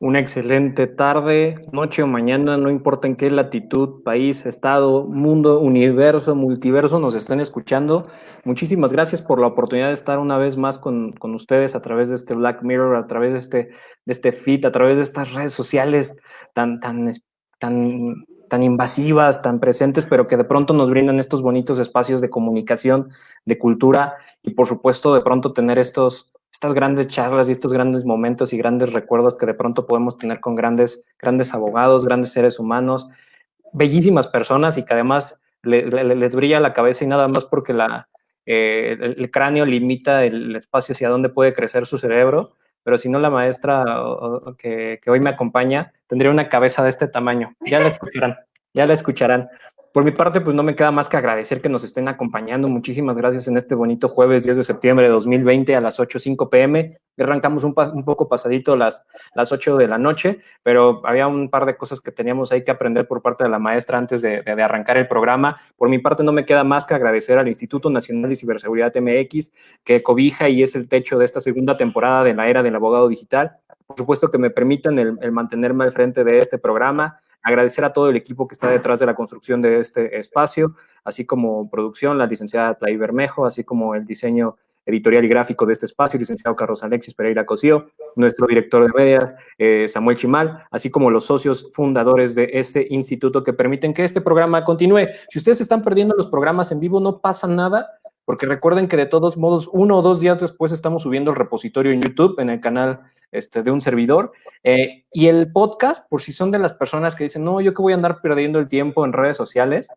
Una excelente tarde, noche o mañana, no importa en qué latitud, país, estado, mundo, universo, multiverso nos estén escuchando. Muchísimas gracias por la oportunidad de estar una vez más con ustedes a través de este Black Mirror, a través de este feed, a través de estas redes sociales tan invasivas, tan presentes, pero que de pronto nos brindan estos bonitos espacios de comunicación, de cultura y por supuesto de pronto tener estas grandes charlas y estos grandes momentos y grandes recuerdos que de pronto podemos tener con grandes abogados, grandes seres humanos, bellísimas personas y que además les brilla la cabeza y nada más porque el cráneo limita el espacio hacia donde puede crecer su cerebro, pero si no la maestra que hoy me acompaña tendría una cabeza de este tamaño. Ya la escucharán, ya la escucharán. Por mi parte, pues no me queda más que agradecer que nos estén acompañando. Muchísimas gracias en este bonito jueves 10 de septiembre de 2020 a las 8:05 p.m. Arrancamos un poco pasadito las 8 de la noche, pero había un par de cosas que teníamos ahí que aprender por parte de la maestra antes de arrancar el programa. Por mi parte, no me queda más que agradecer al Instituto Nacional de Ciberseguridad MX, que cobija y es el techo de esta segunda temporada de la era del abogado digital. Por supuesto que me permitan el mantenerme al frente de este programa. Agradecer a todo el equipo que está detrás de la construcción de este espacio, así como producción, la licenciada Tlaí Bermejo, así como el diseño editorial y gráfico de este espacio, licenciado Carlos Alexis Pereira Cosío, nuestro director de media, Samuel Chimal, así como los socios fundadores de este instituto que permiten que este programa continúe. Si ustedes están perdiendo los programas en vivo, no pasa nada, porque recuerden que de todos modos, 1 o 2 días después estamos subiendo el repositorio en YouTube, en el canal de un servidor, y el podcast, por si son de las personas que dicen, no, yo que voy a andar perdiendo el tiempo en redes sociales,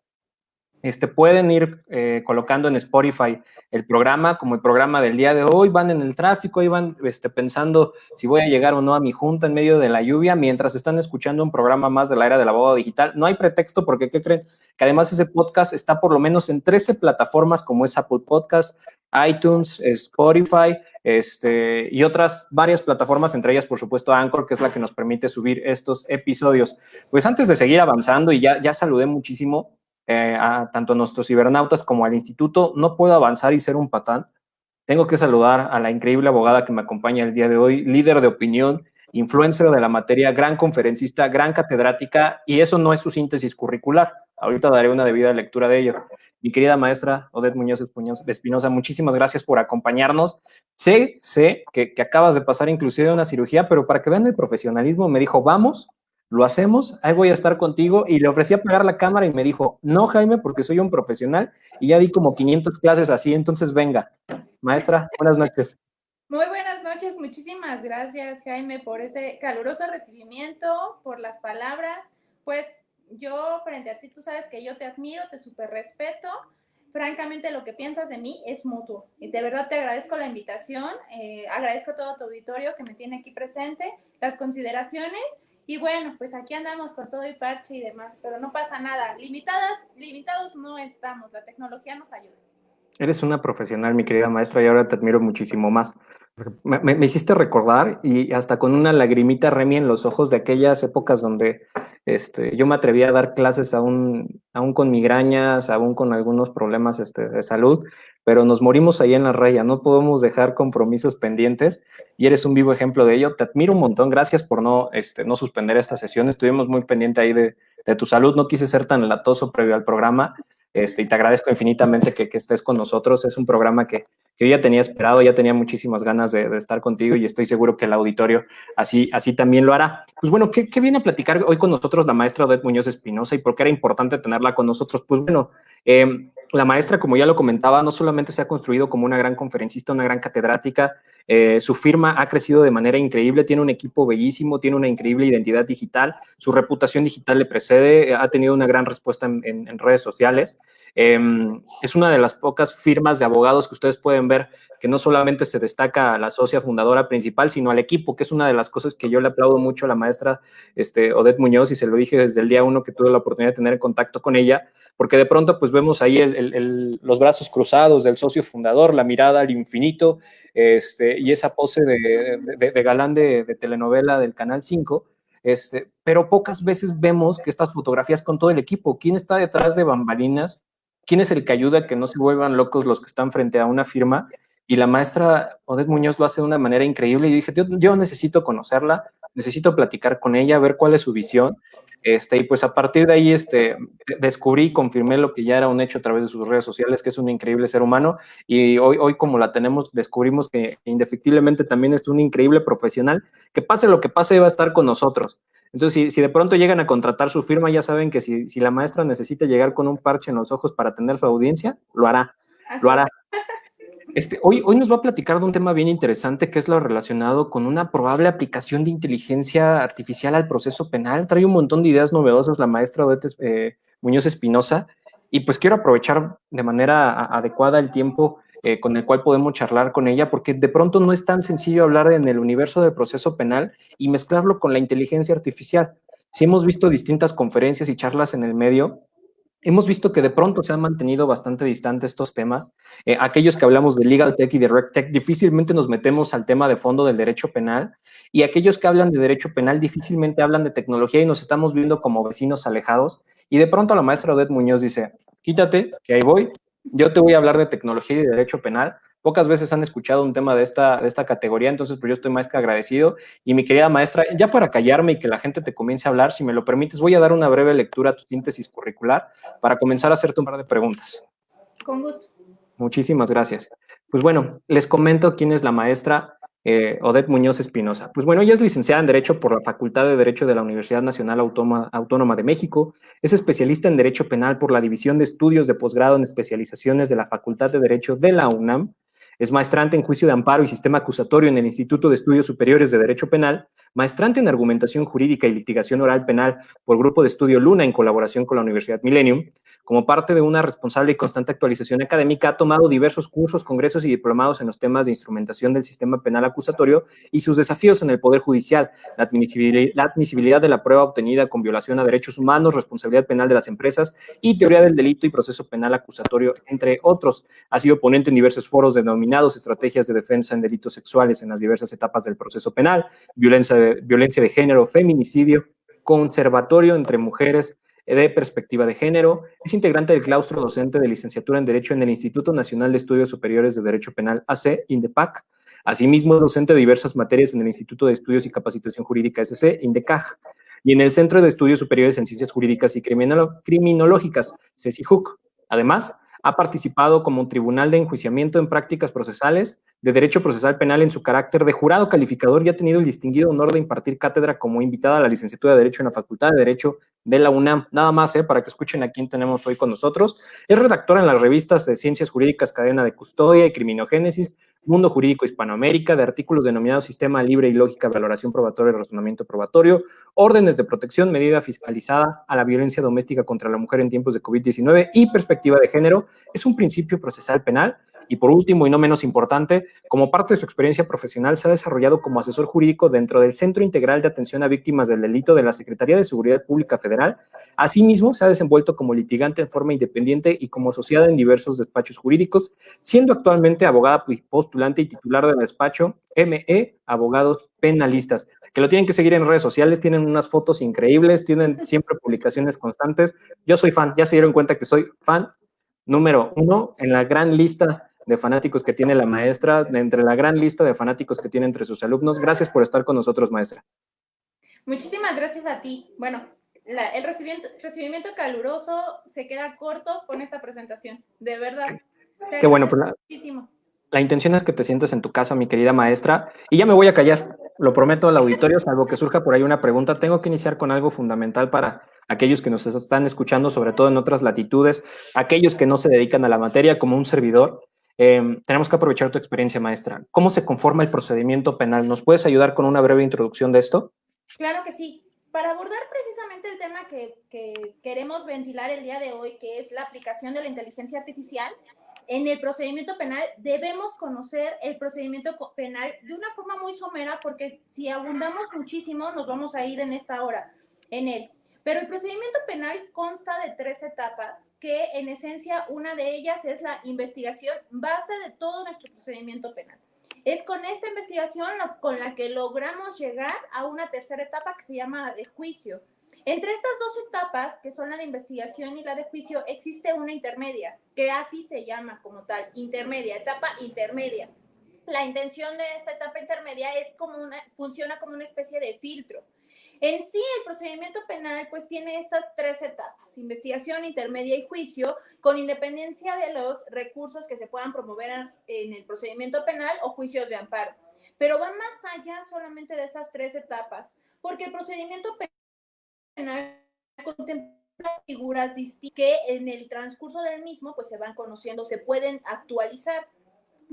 pueden ir colocando en Spotify el programa como el programa del día de hoy, van en el tráfico y van pensando si voy a llegar o no a mi junta en medio de la lluvia, mientras están escuchando un programa más de la era del abogado digital. No hay pretexto porque, ¿qué creen? Que además ese podcast está por lo menos en 13 plataformas como es Apple Podcast, iTunes, Spotify, y otras varias plataformas, entre ellas, por supuesto, Anchor, que es la que nos permite subir estos episodios. Pues antes de seguir avanzando, y ya saludé muchísimo, tanto a nuestros cibernautas como al instituto, no puedo avanzar y ser un patán. Tengo que saludar a la increíble abogada que me acompaña el día de hoy, líder de opinión, influencer de la materia, gran conferencista, gran catedrática, y eso no es su síntesis curricular. Ahorita daré una debida lectura de ello. Mi querida maestra Odette Muñoz Espinosa, muchísimas gracias por acompañarnos. Sé que acabas de pasar inclusive una cirugía, pero para que vean el profesionalismo, me dijo, vamos, lo hacemos, ahí voy a estar contigo, y le ofrecí apagar la cámara y me dijo, no, Jaime, porque soy un profesional y ya di como 500 clases así, entonces venga. Maestra, buenas noches. Muy buenas noches, muchísimas gracias, Jaime, por ese caluroso recibimiento, por las palabras. Pues yo frente a ti, tú sabes que yo te admiro, te súper respeto. Francamente, lo que piensas de mí es mutuo. Y de verdad te agradezco la invitación, agradezco a todo tu auditorio que me tiene aquí presente, las consideraciones. Y bueno, pues aquí andamos con todo y parche y demás, pero no pasa nada. Limitados no estamos, la tecnología nos ayuda. Eres una profesional, mi querida maestra, y ahora te admiro muchísimo más. Me hiciste recordar, y hasta con una lagrimita remi en los ojos, de aquellas épocas donde yo me atrevía a dar clases aún con migrañas, aún con algunos problemas de salud, pero nos morimos ahí en la raya, no podemos dejar compromisos pendientes, y eres un vivo ejemplo de ello. Te admiro un montón, gracias por no suspender esta sesión, estuvimos muy pendientes ahí de tu salud, no quise ser tan latoso previo al programa, y te agradezco infinitamente que estés con nosotros. Es un programa que yo ya tenía esperado, ya tenía muchísimas ganas de estar contigo, y estoy seguro que el auditorio así también lo hará. Pues bueno, ¿qué viene a platicar hoy con nosotros la maestra Odette Muñoz Espinosa y por qué era importante tenerla con nosotros? Pues bueno, la maestra, como ya lo comentaba, no solamente se ha construido como una gran conferencista, una gran catedrática, su firma ha crecido de manera increíble, tiene un equipo bellísimo, tiene una increíble identidad digital, su reputación digital le precede, ha tenido una gran respuesta en redes sociales. Es una de las pocas firmas de abogados que ustedes pueden ver que no solamente se destaca a la socia fundadora principal, sino al equipo, que es una de las cosas que yo le aplaudo mucho a la maestra Odette Muñoz, y se lo dije desde el día 1 que tuve la oportunidad de tener en contacto con ella, porque de pronto pues vemos ahí los brazos cruzados del socio fundador, la mirada al infinito, y esa pose de galán de telenovela del Canal 5, pero pocas veces vemos que estas fotografías con todo el equipo, ¿quién está detrás de bambalinas? ¿Quién es el que ayuda a que no se vuelvan locos los que están frente a una firma? Y la maestra Odette Muñoz lo hace de una manera increíble, y dije, yo necesito conocerla, necesito platicar con ella, ver cuál es su visión. Y pues a partir de ahí descubrí y confirmé lo que ya era un hecho a través de sus redes sociales, que es un increíble ser humano, y hoy como la tenemos, descubrimos que indefectiblemente también es un increíble profesional, que pase lo que pase va a estar con nosotros. Entonces, si de pronto llegan a contratar su firma, ya saben que si la maestra necesita llegar con un parche en los ojos para atender su audiencia, lo hará, lo hará. Hoy nos va a platicar de un tema bien interesante que es lo relacionado con una probable aplicación de inteligencia artificial al proceso penal. Trae un montón de ideas novedosas la maestra Odette Muñoz Espinosa, y pues quiero aprovechar de manera adecuada el tiempo con el cual podemos charlar con ella, porque de pronto no es tan sencillo hablar en el universo del proceso penal y mezclarlo con la inteligencia artificial. Si hemos visto distintas conferencias y charlas en el medio, hemos visto que de pronto se han mantenido bastante distantes estos temas. Aquellos que hablamos de Legal Tech y de Rec Tech difícilmente nos metemos al tema de fondo del derecho penal, y aquellos que hablan de derecho penal difícilmente hablan de tecnología y nos estamos viendo como vecinos alejados. Y de pronto la maestra Odette Muñoz dice, quítate, que ahí voy, yo te voy a hablar de tecnología y de derecho penal. Pocas veces han escuchado un tema de esta categoría, entonces pues yo estoy más que agradecido. Y mi querida maestra, ya para callarme y que la gente te comience a hablar, si me lo permites, voy a dar una breve lectura a tu síntesis curricular para comenzar a hacerte un par de preguntas. Con gusto. Muchísimas gracias. Pues bueno, les comento quién es la maestra Odette Muñoz Espinosa. Pues bueno, ella es licenciada en Derecho por la Facultad de Derecho de la Universidad Nacional Autónoma de México, es especialista en Derecho Penal por la División de Estudios de Posgrado en Especializaciones de la Facultad de Derecho de la UNAM, es maestrante en Juicio de Amparo y Sistema Acusatorio en el Instituto de Estudios Superiores de Derecho Penal, maestrante en Argumentación Jurídica y Litigación Oral Penal por Grupo de Estudio Luna en colaboración con la Universidad Millennium. Como parte de una responsable y constante actualización académica, ha tomado diversos cursos, congresos y diplomados en los temas de instrumentación del sistema penal acusatorio y sus desafíos en el Poder Judicial, la admisibilidad de la prueba obtenida con violación a derechos humanos, responsabilidad penal de las empresas y teoría del delito y proceso penal acusatorio, entre otros. Ha sido ponente en diversos foros denominados Estrategias de Defensa en Delitos Sexuales en las diversas etapas del proceso penal, violencia de género, feminicidio, conservatorio entre mujeres, de perspectiva de género, es integrante del claustro docente de licenciatura en Derecho en el Instituto Nacional de Estudios Superiores de Derecho Penal, AC, INDEPAC. Asimismo, es docente de diversas materias en el Instituto de Estudios y Capacitación Jurídica, SC, INDECAJ, y en el Centro de Estudios Superiores en Ciencias Jurídicas y Criminológicas, CECIJUC. Además, ha participado como un tribunal de enjuiciamiento en prácticas procesales de derecho procesal penal en su carácter de jurado calificador y ha tenido el distinguido honor de impartir cátedra como invitada a la licenciatura de Derecho en la Facultad de Derecho de la UNAM. Nada más, para que escuchen a quién tenemos hoy con nosotros. Es redactora en las revistas de Ciencias Jurídicas, Cadena de Custodia y Criminogénesis, Mundo Jurídico Hispanoamérica, de artículos denominados Sistema Libre y Lógica, Valoración Probatoria y Razonamiento Probatorio, Órdenes de Protección, Medida Fiscalizada a la Violencia Doméstica contra la Mujer en tiempos de COVID-19 y Perspectiva de Género. Es un principio procesal penal. Y por último, y no menos importante, como parte de su experiencia profesional, se ha desarrollado como asesor jurídico dentro del Centro Integral de Atención a Víctimas del Delito de la Secretaría de Seguridad Pública Federal. Asimismo, se ha desenvuelto como litigante en forma independiente y como asociada en diversos despachos jurídicos, siendo actualmente abogada postulante y titular del despacho ME Abogados Penalistas, que lo tienen que seguir en redes sociales, tienen unas fotos increíbles, tienen siempre publicaciones constantes. Yo soy fan, ya se dieron cuenta que soy fan número 1 en la gran lista de fanáticos que tiene la maestra, de entre la gran lista de fanáticos que tiene entre sus alumnos. Gracias por estar con nosotros, maestra. Muchísimas gracias a ti. Bueno, el recibimiento caluroso se queda corto con esta presentación, de verdad. Qué bueno, pues la intención es que te sientes en tu casa, mi querida maestra, y ya me voy a callar, lo prometo al auditorio, salvo que surja por ahí una pregunta. Tengo que iniciar con algo fundamental para aquellos que nos están escuchando, sobre todo en otras latitudes, aquellos que no se dedican a la materia como un servidor. Tenemos que aprovechar tu experiencia, maestra. ¿Cómo se conforma el procedimiento penal? ¿Nos puedes ayudar con una breve introducción de esto? Claro que sí. Para abordar precisamente el tema que queremos ventilar el día de hoy, que es la aplicación de la inteligencia artificial, en el procedimiento penal debemos conocer el procedimiento penal de una forma muy somera, porque si abundamos muchísimo nos vamos a ir en esta hora en él. Pero el procedimiento penal consta de 3 etapas, que en esencia una de ellas es la investigación base de todo nuestro procedimiento penal. Es con esta investigación con la que logramos llegar a una tercera etapa que se llama de juicio. Entre estas 2 etapas, que son la de investigación y la de juicio, existe una intermedia, que así se llama como tal, intermedia, etapa intermedia. La intención de esta etapa intermedia es funciona como una especie de filtro. En sí, el procedimiento penal pues tiene estas 3 etapas: investigación, intermedia y juicio, con independencia de los recursos que se puedan promover en el procedimiento penal o juicios de amparo. Pero va más allá solamente de estas 3 etapas, porque el procedimiento penal contempla figuras distintas que en el transcurso del mismo pues se van conociendo, se pueden actualizar.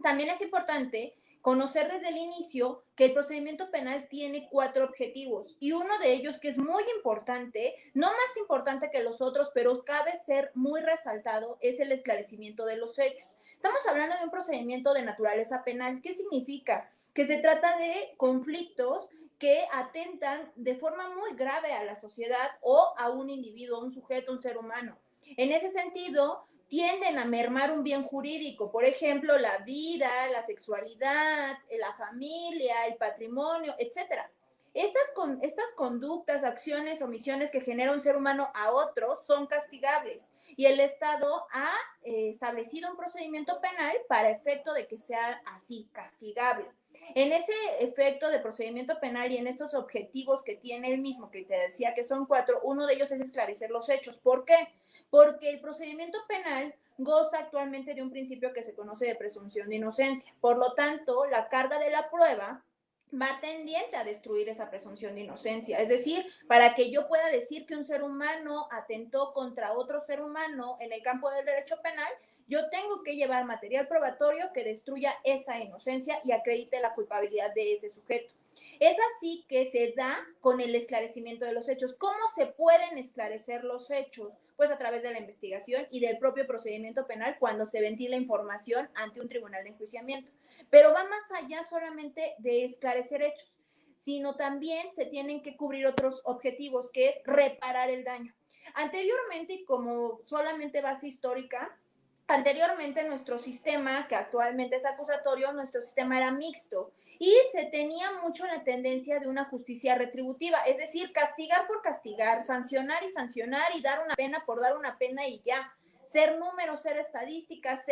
También es importante conocer desde el inicio que el procedimiento penal tiene 4 objetivos, y uno de ellos, que es muy importante, no más importante que los otros, pero cabe ser muy resaltado, es el esclarecimiento de los hechos. Estamos hablando de un procedimiento de naturaleza penal. ¿Qué significa? Que se trata de conflictos que atentan de forma muy grave a la sociedad o a un individuo, un sujeto, un ser humano. En ese sentido, tienden a mermar un bien jurídico, por ejemplo, la vida, la sexualidad, la familia, el patrimonio, etcétera. Estas conductas, acciones, omisiones que genera un ser humano a otro son castigables, y el Estado ha establecido un procedimiento penal para efecto de que sea así, castigable. En ese efecto de procedimiento penal y en estos objetivos que tiene el mismo, que te decía que son 4, uno de ellos es esclarecer los hechos. ¿Por qué? Porque el procedimiento penal goza actualmente de un principio que se conoce de presunción de inocencia. Por lo tanto, la carga de la prueba va tendiente a destruir esa presunción de inocencia. Es decir, para que yo pueda decir que un ser humano atentó contra otro ser humano en el campo del derecho penal, yo tengo que llevar material probatorio que destruya esa inocencia y acredite la culpabilidad de ese sujeto. Es así que se da con el esclarecimiento de los hechos. ¿Cómo se pueden esclarecer los hechos? Pues a través de la investigación y del propio procedimiento penal, cuando se ventila información ante un tribunal de enjuiciamiento. Pero va más allá solamente de esclarecer hechos, sino también se tienen que cubrir otros objetivos, que es reparar el daño. Anteriormente, y como solamente base histórica, anteriormente nuestro sistema, que actualmente es acusatorio, nuestro sistema era mixto, y se tenía mucho la tendencia de una justicia retributiva, es decir, castigar por castigar, sancionar y dar una pena por dar una pena y ya. Ser números, ser estadísticas,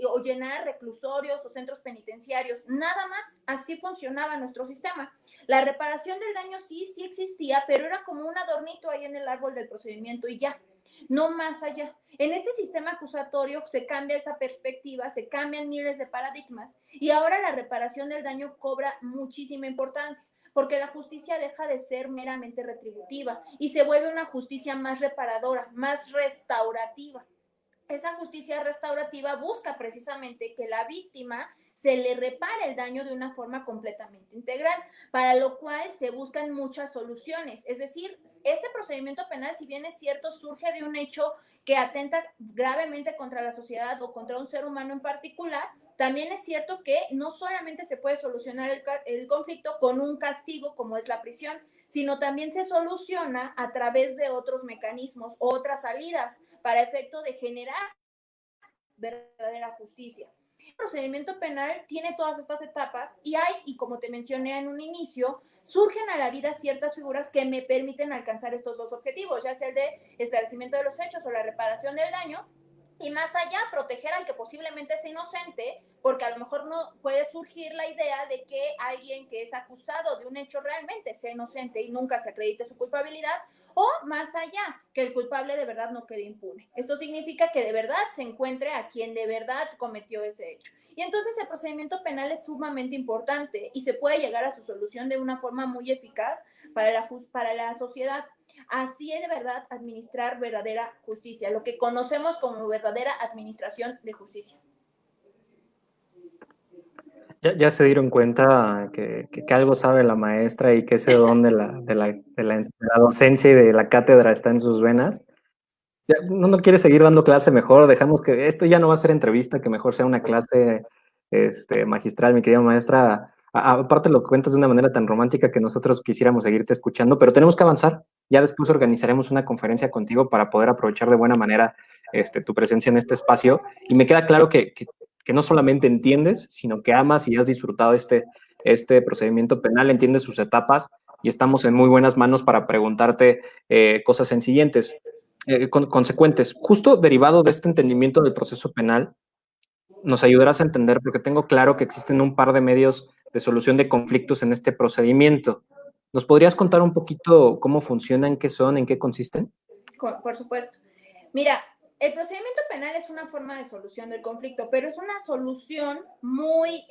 o llenar reclusorios o centros penitenciarios, nada más. Así funcionaba nuestro sistema. La reparación del daño sí existía, pero era como un adornito ahí en el árbol del procedimiento y ya, no más allá. En este sistema acusatorio se cambia esa perspectiva, se cambian miles de paradigmas, y ahora la reparación del daño cobra muchísima importancia, porque la justicia deja de ser meramente retributiva y se vuelve una justicia más reparadora, más restaurativa. Esa justicia restaurativa busca precisamente que la víctima se le repare el daño de una forma completamente integral, para lo cual se buscan muchas soluciones. Es decir, este procedimiento penal, si bien es cierto, surge de un hecho que atenta gravemente contra la sociedad o contra un ser humano en particular, también es cierto que no solamente se puede solucionar el conflicto con un castigo como es la prisión, sino también se soluciona a través de otros mecanismos, otras salidas, para efecto de generar verdadera justicia. El procedimiento penal tiene todas estas etapas y como te mencioné en un inicio, surgen a la vida ciertas figuras que me permiten alcanzar estos dos objetivos, ya sea el de esclarecimiento de los hechos o la reparación del daño, y más allá, proteger al que posiblemente es inocente, porque a lo mejor no puede surgir la idea de que alguien que es acusado de un hecho realmente sea inocente y nunca se acredite su culpabilidad, o más allá, que el culpable de verdad no quede impune. Esto significa que de verdad se encuentre a quien de verdad cometió ese hecho. Y entonces el procedimiento penal es sumamente importante y se puede llegar a su solución de una forma muy eficaz para la sociedad. Así es de verdad administrar verdadera justicia, lo que conocemos como verdadera administración de justicia. Ya se dieron cuenta que algo sabe la maestra y que ese don de la docencia y de la cátedra está en sus venas. Ya, no quiere seguir dando clase, mejor dejamos que esto ya no va a ser entrevista, que mejor sea una clase magistral, mi querida maestra. Aparte lo cuentas de una manera tan romántica que nosotros quisiéramos seguirte escuchando, pero tenemos que avanzar. Ya después organizaremos una conferencia contigo para poder aprovechar de buena manera tu presencia en este espacio. Y me queda claro que no solamente entiendes, sino que amas y has disfrutado este procedimiento penal, entiendes sus etapas y estamos en muy buenas manos para preguntarte cosas sencillantes. Consecuentes. Justo derivado de este entendimiento del proceso penal, nos ayudarás a entender, porque tengo claro que existen un par de medios de solución de conflictos en este procedimiento. ¿Nos podrías contar un poquito cómo funcionan, qué son, en qué consisten? Por supuesto. Mira, el procedimiento penal es una forma de solución del conflicto, pero es una solución muy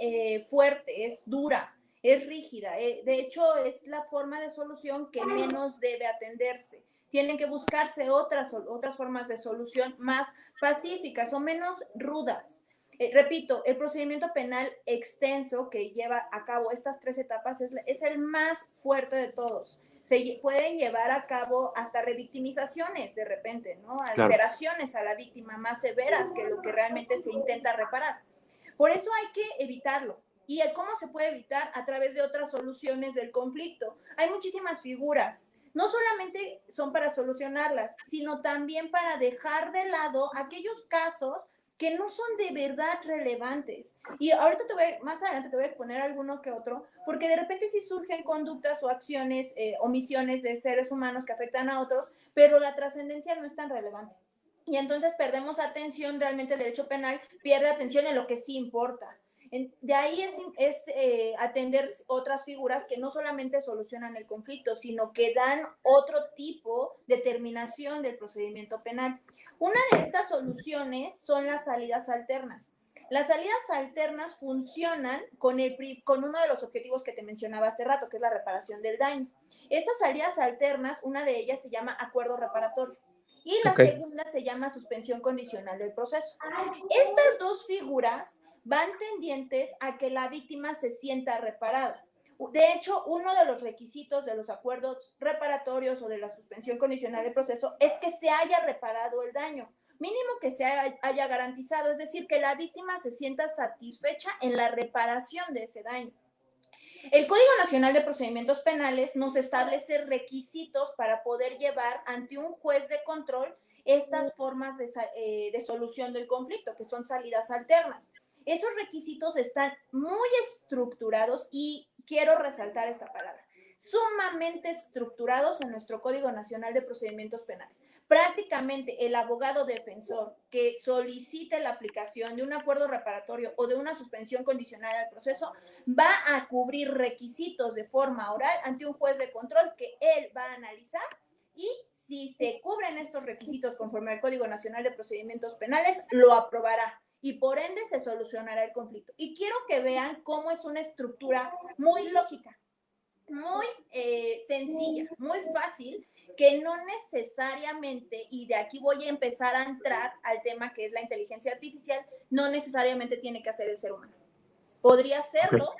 fuerte, es dura, es rígida. De hecho, es la forma de solución que menos debe atenderse. Tienen que buscarse otras formas de solución más pacíficas o menos rudas. Repito, el procedimiento penal extenso que lleva a cabo estas tres etapas es el más fuerte de todos. Se pueden llevar a cabo hasta revictimizaciones de repente, ¿no? Claro. Alteraciones a la víctima más severas que lo que realmente se intenta reparar. Por eso hay que evitarlo. ¿Y cómo se puede evitar? A través de otras soluciones del conflicto. Hay muchísimas figuras. No solamente son para solucionarlas, sino también para dejar de lado aquellos casos que no son de verdad relevantes. Y ahorita más adelante te voy a poner alguno que otro, porque de repente sí surgen conductas o acciones, omisiones de seres humanos que afectan a otros, pero la trascendencia no es tan relevante. Y entonces perdemos atención, realmente el derecho penal pierde atención en lo que sí importa. De ahí es atender otras figuras que no solamente solucionan el conflicto, sino que dan otro tipo de terminación del procedimiento penal. Una de estas soluciones son las salidas alternas. Las salidas alternas funcionan con uno de los objetivos que te mencionaba hace rato, que es la reparación del daño. Estas salidas alternas, una de ellas se llama acuerdo reparatorio y la segunda se llama suspensión condicional del proceso. Estas dos figuras van tendientes a que la víctima se sienta reparada. De hecho, uno de los requisitos de los acuerdos reparatorios o de la suspensión condicional del proceso es que se haya reparado el daño, mínimo que se haya garantizado, es decir, que la víctima se sienta satisfecha en la reparación de ese daño. El Código Nacional de Procedimientos Penales nos establece requisitos para poder llevar ante un juez de control estas formas de solución del conflicto, que son salidas alternas. Esos requisitos están muy estructurados y quiero resaltar esta palabra, sumamente estructurados en nuestro Código Nacional de Procedimientos Penales. Prácticamente el abogado defensor que solicite la aplicación de un acuerdo reparatorio o de una suspensión condicional al proceso va a cubrir requisitos de forma oral ante un juez de control que él va a analizar y si se cubren estos requisitos conforme al Código Nacional de Procedimientos Penales, lo aprobará y por ende se solucionará el conflicto. Y quiero que vean cómo es una estructura muy lógica, muy sencilla, muy fácil, que no necesariamente, y de aquí voy a empezar a entrar al tema que es la inteligencia artificial, no necesariamente tiene que hacer el ser humano. Podría hacerlo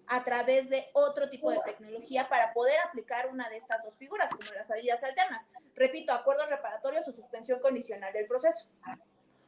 a través de otro tipo de tecnología para poder aplicar una de estas dos figuras, como las salidas alternas. Repito, acuerdos reparatorios o suspensión condicional del proceso.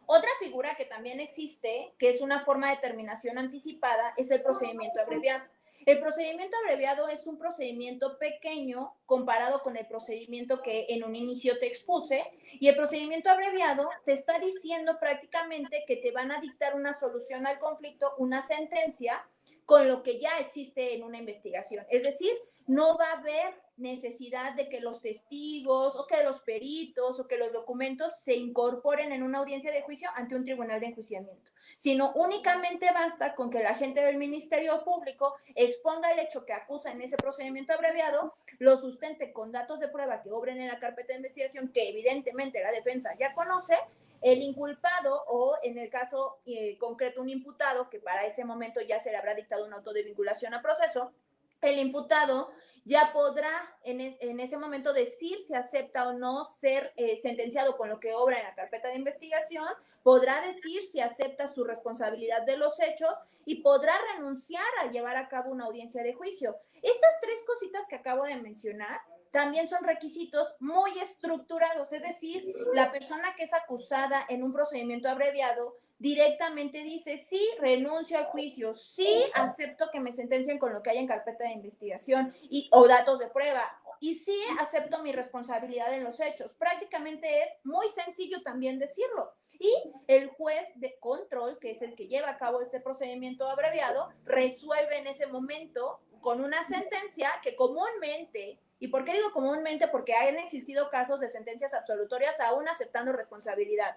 Otra figura que también existe, que es una forma de terminación anticipada, es el procedimiento abreviado. El procedimiento abreviado es un procedimiento pequeño comparado con el procedimiento que en un inicio te expuse, y el procedimiento abreviado te está diciendo prácticamente que te van a dictar una solución al conflicto, una sentencia, con lo que ya existe en una investigación. Es decir, no va a haber necesidad de que los testigos o que los peritos o que los documentos se incorporen en una audiencia de juicio ante un tribunal de enjuiciamiento, sino únicamente basta con que el agente del Ministerio Público exponga el hecho que acusa en ese procedimiento abreviado, lo sustente con datos de prueba que obren en la carpeta de investigación que evidentemente la defensa ya conoce, el inculpado o en el caso concreto un imputado, que para ese momento ya se le habrá dictado un auto de vinculación a proceso, el imputado ya podrá en ese momento decir si acepta o no ser sentenciado con lo que obra en la carpeta de investigación, podrá decir si acepta su responsabilidad de los hechos y podrá renunciar a llevar a cabo una audiencia de juicio. Estas tres cositas que acabo de mencionar también son requisitos muy estructurados, es decir, la persona que es acusada en un procedimiento abreviado directamente dice, sí, renuncio al juicio, sí, acepto que me sentencien con lo que hay en carpeta de investigación o datos de prueba, y sí, acepto mi responsabilidad en los hechos. Prácticamente es muy sencillo también decirlo. Y el juez de control, que es el que lleva a cabo este procedimiento abreviado, resuelve en ese momento con una sentencia que comúnmente, ¿y por qué digo comúnmente? Porque han existido casos de sentencias absolutorias aún aceptando responsabilidad.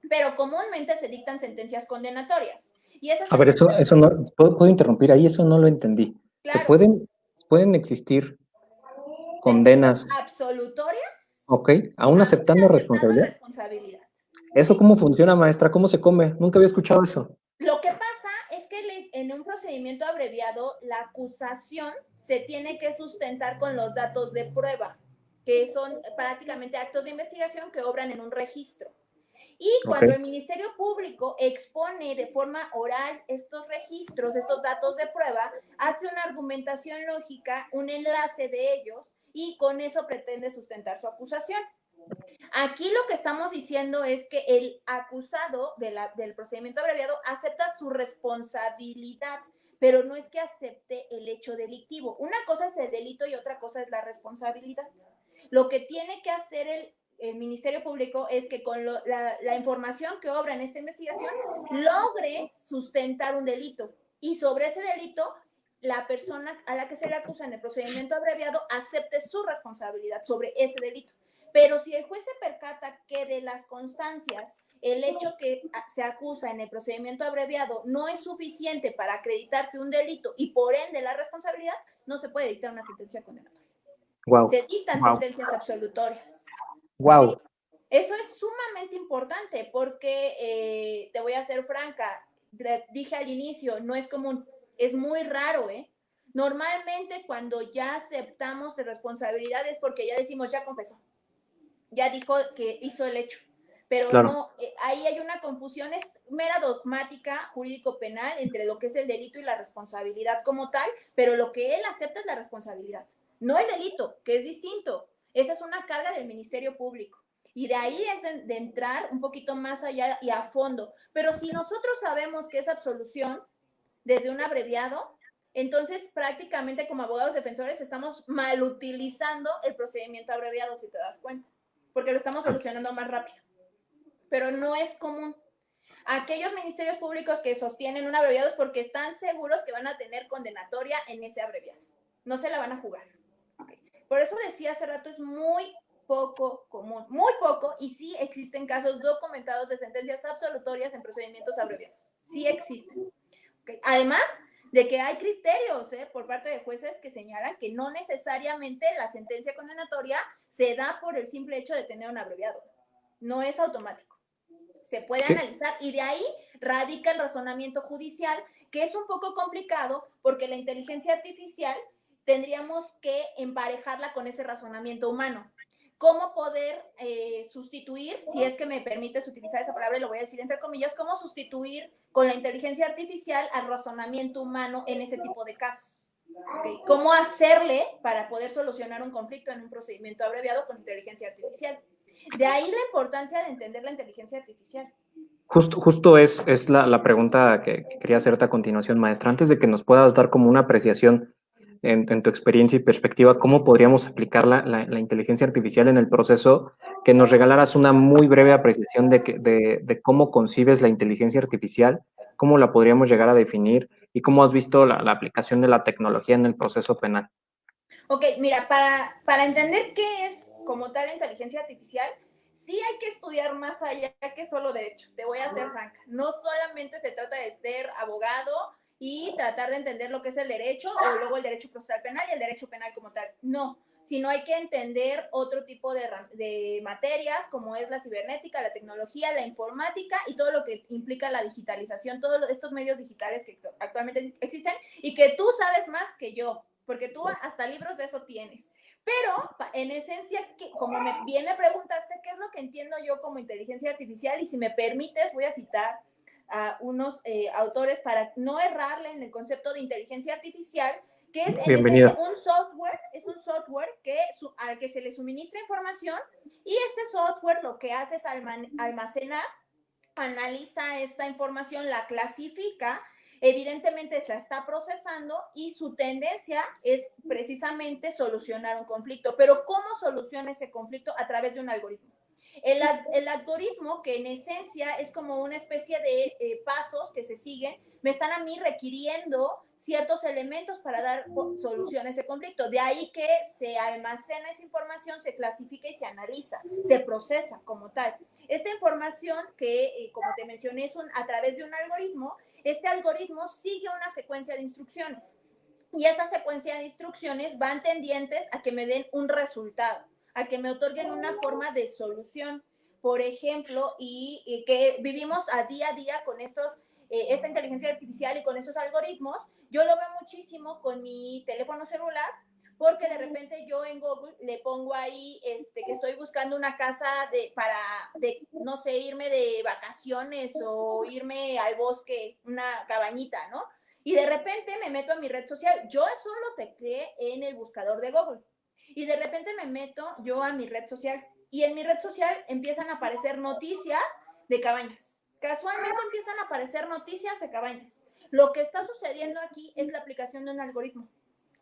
pero comúnmente se dictan sentencias condenatorias. Y esas A ver, sentencias, eso no, ¿puedo interrumpir ahí? Eso no lo entendí. ¿Se claro, pueden existir sentencias condenas, absolutorias, ok, aún aún aceptando aceptando responsabilidad? responsabilidad. ¿Eso Sí. cómo funciona, maestra? ¿Cómo se come? Nunca había escuchado eso. Lo que pasa es que en un procedimiento abreviado, la acusación se tiene que sustentar con los datos de prueba, que son prácticamente actos de investigación que obran en un registro. Y Ok, cuando el Ministerio Público expone de forma oral estos registros, estos datos de prueba, hace una argumentación lógica, un enlace de ellos, y con eso pretende sustentar su acusación. Aquí lo que estamos diciendo es que el acusado del procedimiento abreviado acepta su responsabilidad, pero no es que acepte el hecho delictivo. Una cosa es el delito y otra cosa es la responsabilidad. Lo que tiene que hacer el Ministerio Público es que con la información que obra en esta investigación logre sustentar un delito, y sobre ese delito la persona a la que se le acusa en el procedimiento abreviado acepte su responsabilidad sobre ese delito. Pero si el juez se percata que de las constancias el hecho que se acusa en el procedimiento abreviado no es suficiente para acreditarse un delito y por ende la responsabilidad, no se puede dictar una sentencia condenatoria. wow, Se dictan wow, sentencias absolutorias. ¿Sí? wow. Eso es sumamente importante porque, te voy a ser franca, dije al inicio, no es común, es muy raro, ¿eh? Normalmente cuando ya aceptamos de responsabilidades porque ya decimos, ya confesó, ya dijo que hizo el hecho, pero Claro. no, ahí hay una confusión, es mera dogmática jurídico-penal entre lo que es el delito y la responsabilidad como tal, pero lo que él acepta es la responsabilidad, no el delito, que es distinto. Esa es una carga del Ministerio Público. Y de ahí es de entrar un poquito más allá y a fondo. Pero si nosotros sabemos que es absolución desde un abreviado, entonces prácticamente como abogados defensores estamos mal utilizando el procedimiento abreviado, si te das cuenta, porque lo estamos solucionando más rápido. Pero no es común. Aquellos ministerios públicos que sostienen un abreviado es porque están seguros que van a tener condenatoria en ese abreviado. No se la van a jugar. Okay. Por eso decía hace rato, es muy poco común, muy poco, y sí existen casos documentados de sentencias absolutorias en procedimientos abreviados. Sí existen. Okay. Además de que hay criterios por parte de jueces que señalan que no necesariamente la sentencia condenatoria se da por el simple hecho de tener un abreviado. No es automático. Se puede Sí, analizar y de ahí radica el razonamiento judicial, que es un poco complicado porque la inteligencia artificial tendríamos que emparejarla con ese razonamiento humano. ¿Cómo poder sustituir, si es que me permites utilizar esa palabra, y lo voy a decir entre comillas, cómo sustituir con la inteligencia artificial al razonamiento humano en ese tipo de casos? Okay. ¿Cómo hacerle para poder solucionar un conflicto en un procedimiento abreviado con inteligencia artificial? De ahí la importancia de entender la inteligencia artificial. justo es la pregunta que quería hacerte a continuación, maestra. Antes de que nos puedas dar como una apreciación en tu experiencia y perspectiva, ¿cómo podríamos aplicar la inteligencia artificial en el proceso? Que nos regalaras una muy breve apreciación de cómo concibes la inteligencia artificial, cómo la podríamos llegar a definir y cómo has visto la aplicación de la tecnología en el proceso penal. Ok, mira, para entender qué es como tal la inteligencia artificial, sí hay que estudiar más allá que solo derecho. Te voy a ser franca. No solamente se trata de ser abogado y tratar de entender lo que es el derecho o luego el derecho procesal penal y el derecho penal como tal. No, sino hay que entender otro tipo de materias como es la cibernética, la tecnología, la informática y todo lo que implica la digitalización, todos estos medios digitales que actualmente existen y que tú sabes más que yo, porque tú hasta libros de eso tienes. Pero en esencia, como bien me preguntaste, ¿qué es lo que entiendo yo como inteligencia artificial? Y si me permites, voy a citar a unos autores para no errarle en el concepto de inteligencia artificial, que es en esencia Bienvenida. un software, es un software al que se le suministra información, y este software lo que hace es almacenar, analiza esta información, la clasifica, evidentemente la está procesando y su tendencia es precisamente solucionar un conflicto. Pero ¿cómo soluciona ese conflicto? A través de un algoritmo. El algoritmo, que en esencia es como una especie de pasos que se siguen, me están a mí requiriendo ciertos elementos para dar solución a ese conflicto. De ahí que se almacena esa información, se clasifica y se analiza, se procesa como tal. Esta información que, como te mencioné, es a través de un algoritmo, este algoritmo sigue una secuencia de instrucciones. Y esa secuencia de instrucciones van tendientes a que me den un resultado, a que me otorguen una forma de solución, por ejemplo, y que vivimos a día con esta inteligencia artificial y con estos algoritmos. Yo lo veo muchísimo con mi teléfono celular, porque de repente yo en Google le pongo ahí que estoy buscando una casa para, no sé, irme de vacaciones o irme al bosque, una cabañita, ¿no? Y de repente me meto a mi red social. Yo solo tecleé en el buscador de Google. Y de repente me meto yo a mi red social. Y en mi red social empiezan a aparecer noticias de cabañas. Casualmente empiezan a aparecer noticias de cabañas. Lo que está sucediendo aquí es la aplicación de un algoritmo.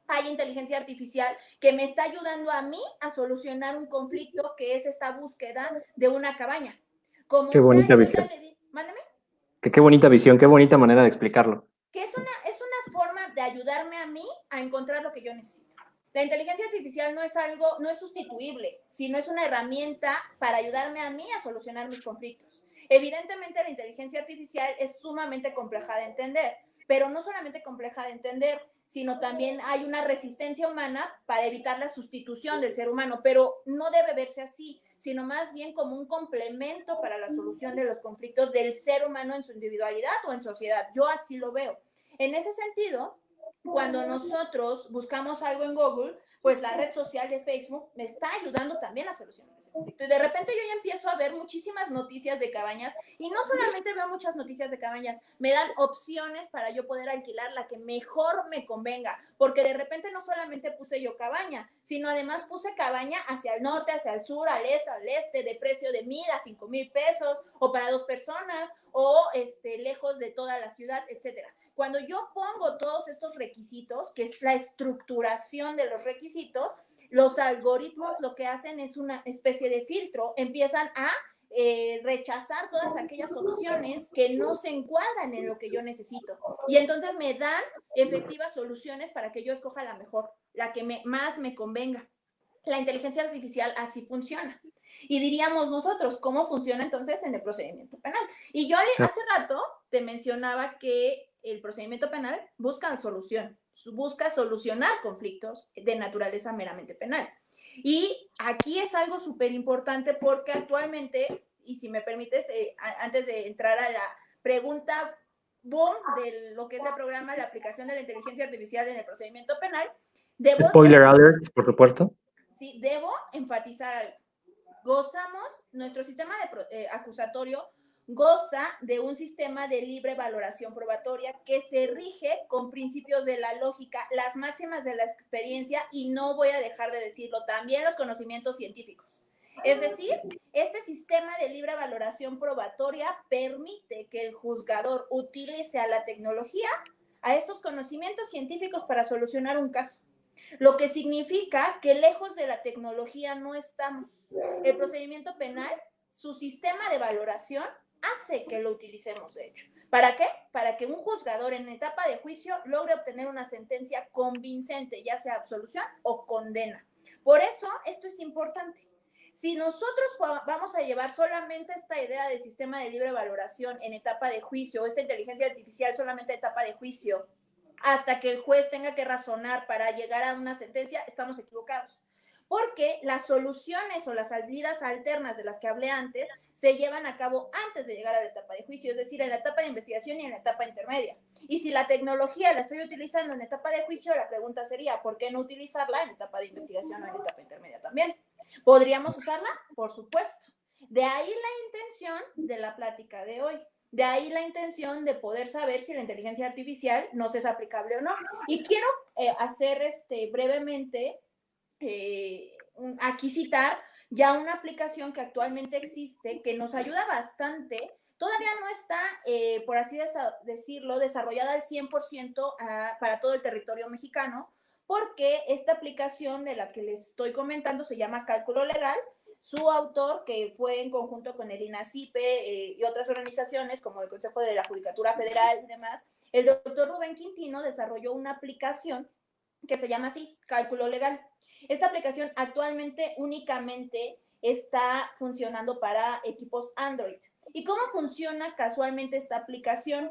Hay inteligencia artificial que me está ayudando a mí a solucionar un conflicto, que es esta búsqueda de una cabaña. Como qué bonita visión. Mándame. Qué bonita visión, qué bonita manera de explicarlo. Que es una forma de ayudarme a mí a encontrar lo que yo necesito. La inteligencia artificial no es sustituible, sino es una herramienta para ayudarme a mí a solucionar mis conflictos. Evidentemente, la inteligencia artificial es sumamente compleja de entender, pero no solamente compleja de entender, sino también hay una resistencia humana para evitar la sustitución del ser humano, pero no debe verse así, sino más bien como un complemento para la solución de los conflictos del ser humano en su individualidad o en sociedad. Yo así lo veo. En ese sentido, cuando nosotros buscamos algo en Google, pues la red social de Facebook me está ayudando también a solucionar ese conflicto. Y de repente yo ya empiezo a ver muchísimas noticias de cabañas, y no solamente veo muchas noticias de cabañas, me dan opciones para yo poder alquilar la que mejor me convenga, porque de repente no solamente puse yo cabaña, sino además puse cabaña hacia el norte, hacia el sur, al este, de precio de 1,000 a 5,000 pesos, o para 2 personas, o lejos de toda la ciudad, etcétera. Cuando yo pongo todos estos requisitos, que es la estructuración de los requisitos, los algoritmos lo que hacen es una especie de filtro, empiezan a rechazar todas aquellas opciones que no se encuadran en lo que yo necesito. Y entonces me dan efectivas soluciones para que yo escoja la mejor, la que más me convenga. La inteligencia artificial así funciona. Y diríamos nosotros, ¿cómo funciona entonces en el procedimiento penal? Y yo hace rato te mencionaba que el procedimiento penal busca solucionar conflictos de naturaleza meramente penal. Y aquí es algo súper importante, porque actualmente, y si me permites, antes de entrar a la pregunta boom de lo que es el programa, la aplicación de la inteligencia artificial en el procedimiento penal, spoiler alert, por supuesto. Sí, debo enfatizar algo. Nuestro sistema acusatorio goza de un sistema de libre valoración probatoria que se rige con principios de la lógica, las máximas de la experiencia, y no voy a dejar de decirlo, también los conocimientos científicos. Es decir, este sistema de libre valoración probatoria permite que el juzgador utilice a la tecnología, a estos conocimientos científicos, para solucionar un caso. Lo que significa que lejos de la tecnología no estamos. El procedimiento penal, su sistema de valoración, hace que lo utilicemos, de hecho. ¿Para qué? Para que un juzgador en etapa de juicio logre obtener una sentencia convincente, ya sea absolución o condena. Por eso, esto es importante. Si nosotros vamos a llevar solamente esta idea del sistema de libre valoración en etapa de juicio, o esta inteligencia artificial solamente en etapa de juicio, hasta que el juez tenga que razonar para llegar a una sentencia, estamos equivocados. Porque las soluciones o las salidas alternas de las que hablé antes se llevan a cabo antes de llegar a la etapa de juicio, es decir, en la etapa de investigación y en la etapa intermedia. Y si la tecnología la estoy utilizando en etapa de juicio, la pregunta sería, ¿por qué no utilizarla en etapa de investigación o en etapa intermedia también? ¿Podríamos usarla? Por supuesto. De ahí la intención de la plática de hoy. De ahí la intención de poder saber si la inteligencia artificial nos es aplicable o no. Y quiero hacer brevemente, aquí citar ya una aplicación que actualmente existe, que nos ayuda bastante. Todavía no está, por así decirlo, desarrollada al 100% para todo el territorio mexicano, porque esta aplicación de la que les estoy comentando se llama Cálculo Legal. Su autor, que fue en conjunto con el INACIPE y otras organizaciones como el Consejo de la Judicatura Federal y demás, el doctor Rubén Quintino desarrolló una aplicación que se llama así, Cálculo Legal. Esta aplicación actualmente únicamente está funcionando para equipos Android. ¿Y cómo funciona casualmente esta aplicación?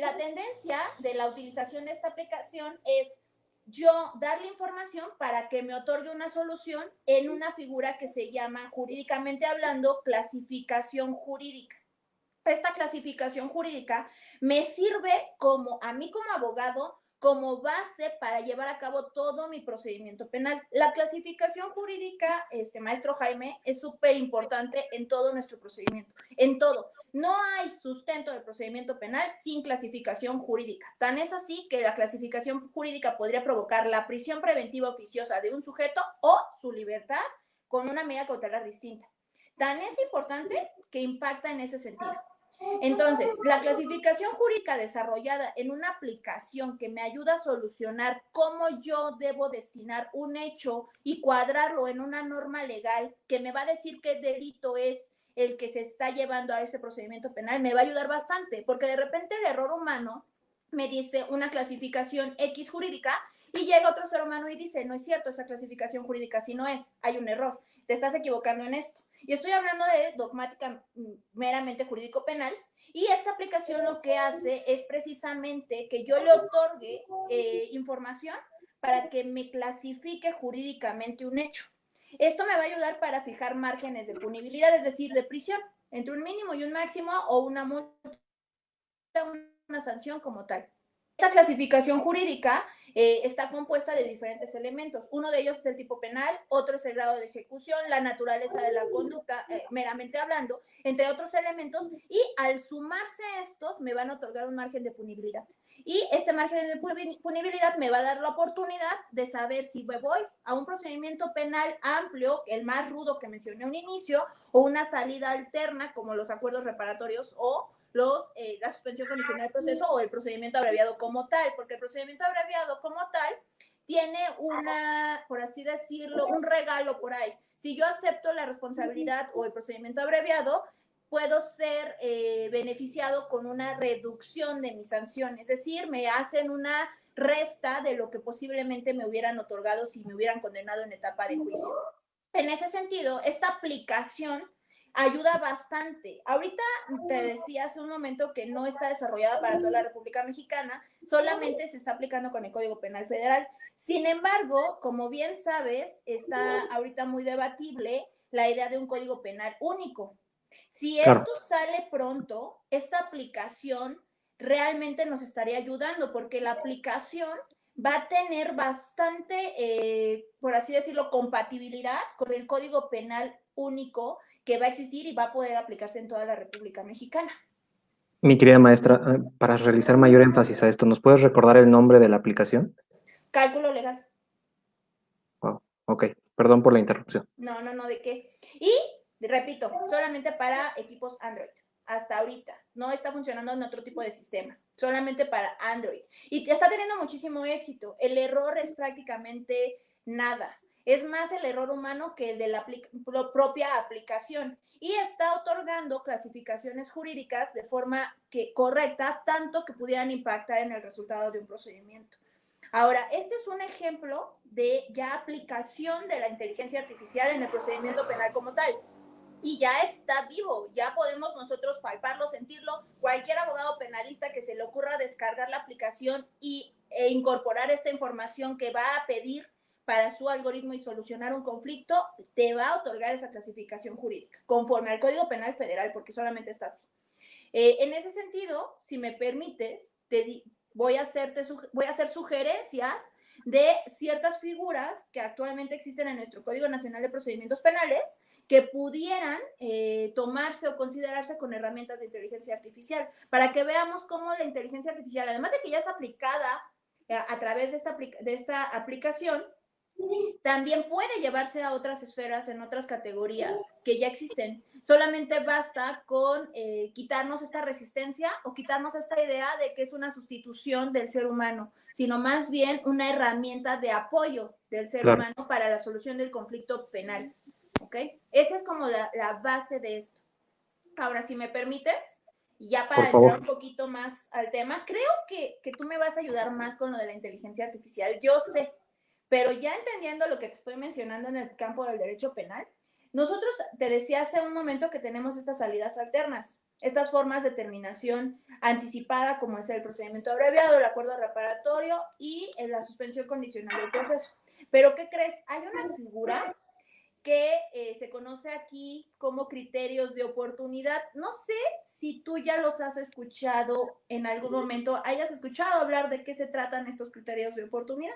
La tendencia de la utilización de esta aplicación es yo darle información para que me otorgue una solución en una figura que se llama, jurídicamente hablando, clasificación jurídica. Esta clasificación jurídica me sirve como, a mí como abogado, como base para llevar a cabo todo mi procedimiento penal. La clasificación jurídica, maestro Jaime, es súper importante en todo nuestro procedimiento, en todo. No hay sustento de procedimiento penal sin clasificación jurídica. Tan es así que la clasificación jurídica podría provocar la prisión preventiva oficiosa de un sujeto o su libertad con una medida cautelar distinta. Tan es importante que impacta en ese sentido. Entonces, la clasificación jurídica desarrollada en una aplicación que me ayuda a solucionar cómo yo debo destinar un hecho y cuadrarlo en una norma legal que me va a decir qué delito es el que se está llevando a ese procedimiento penal, me va a ayudar bastante, porque de repente el error humano me dice una clasificación X jurídica y llega otro ser humano y dice, no es cierto, esa clasificación jurídica sí no es, hay un error, te estás equivocando en esto. Y estoy hablando de dogmática meramente jurídico penal, y esta aplicación lo que hace es precisamente que yo le otorgue información para que me clasifique jurídicamente un hecho. Esto me va a ayudar para fijar márgenes de punibilidad, es decir, de prisión, entre un mínimo y un máximo o una multa, una sanción como tal. Esta clasificación jurídica está compuesta de diferentes elementos. Uno de ellos es el tipo penal, otro es el grado de ejecución, la naturaleza de la conducta, meramente hablando, entre otros elementos, y al sumarse a estos me van a otorgar un margen de punibilidad. Y este margen de punibilidad me va a dar la oportunidad de saber si me voy a un procedimiento penal amplio, el más rudo que mencioné a un inicio, o una salida alterna como los acuerdos reparatorios o la suspensión condicional del proceso o el procedimiento abreviado como tal, porque el procedimiento abreviado como tal tiene una, por así decirlo, un regalo por ahí. Si yo acepto la responsabilidad o el procedimiento abreviado, puedo ser beneficiado con una reducción de mi sanción, es decir, me hacen una resta de lo que posiblemente me hubieran otorgado si me hubieran condenado en etapa de juicio. En ese sentido, esta aplicación ayuda bastante. Ahorita te decía hace un momento que no está desarrollada para toda la República Mexicana, solamente se está aplicando con el Código Penal Federal. Sin embargo, como bien sabes, está ahorita muy debatible la idea de un Código Penal único. Si esto sale pronto, esta aplicación realmente nos estaría ayudando porque la aplicación va a tener bastante, por así decirlo, compatibilidad con el Código Penal único que va a existir y va a poder aplicarse en toda la República Mexicana. Mi querida maestra, para realizar mayor énfasis a esto, ¿nos puedes recordar el nombre de la aplicación? Cálculo legal. Oh, ok, perdón por la interrupción. No, ¿de qué? Y, repito, solamente para equipos Android. Hasta ahorita. No está funcionando en otro tipo de sistema. Solamente para Android. Y está teniendo muchísimo éxito. El error es prácticamente nada. Es más el error humano que el de la propia aplicación. Y está otorgando clasificaciones jurídicas de forma correcta, tanto que pudieran impactar en el resultado de un procedimiento. Ahora, este es un ejemplo de ya aplicación de la inteligencia artificial en el procedimiento penal como tal. Y ya está vivo, ya podemos nosotros palparlo, sentirlo. Cualquier abogado penalista que se le ocurra descargar la aplicación e incorporar esta información que va a pedir para su algoritmo y solucionar un conflicto, te va a otorgar esa clasificación jurídica, conforme al Código Penal Federal, porque solamente está así. En ese sentido, si me permites, voy a hacer sugerencias de ciertas figuras que actualmente existen en nuestro Código Nacional de Procedimientos Penales que pudieran tomarse o considerarse con herramientas de inteligencia artificial, para que veamos cómo la inteligencia artificial, además de que ya es aplicada a través de esta aplicación, también puede llevarse a otras esferas en otras categorías que ya existen. Solamente basta con quitarnos esta resistencia o quitarnos esta idea de que es una sustitución del ser humano, sino más bien una herramienta de apoyo del ser humano para la solución del conflicto penal. ¿ok? Esa es como la base de esto. Ahora, si me permites, y ya para entrar un poquito más al tema, creo que tú me vas a ayudar más con lo de la inteligencia artificial, yo sé, pero ya entendiendo lo que te estoy mencionando en el campo del derecho penal, nosotros, te decía hace un momento que tenemos estas salidas alternas, estas formas de terminación anticipada, como es el procedimiento abreviado, el acuerdo reparatorio y la suspensión condicional del proceso. Pero, ¿qué crees? Hay una figura que se conoce aquí como criterios de oportunidad. No sé si tú ya los has escuchado en algún momento, hayas escuchado hablar de qué se tratan estos criterios de oportunidad.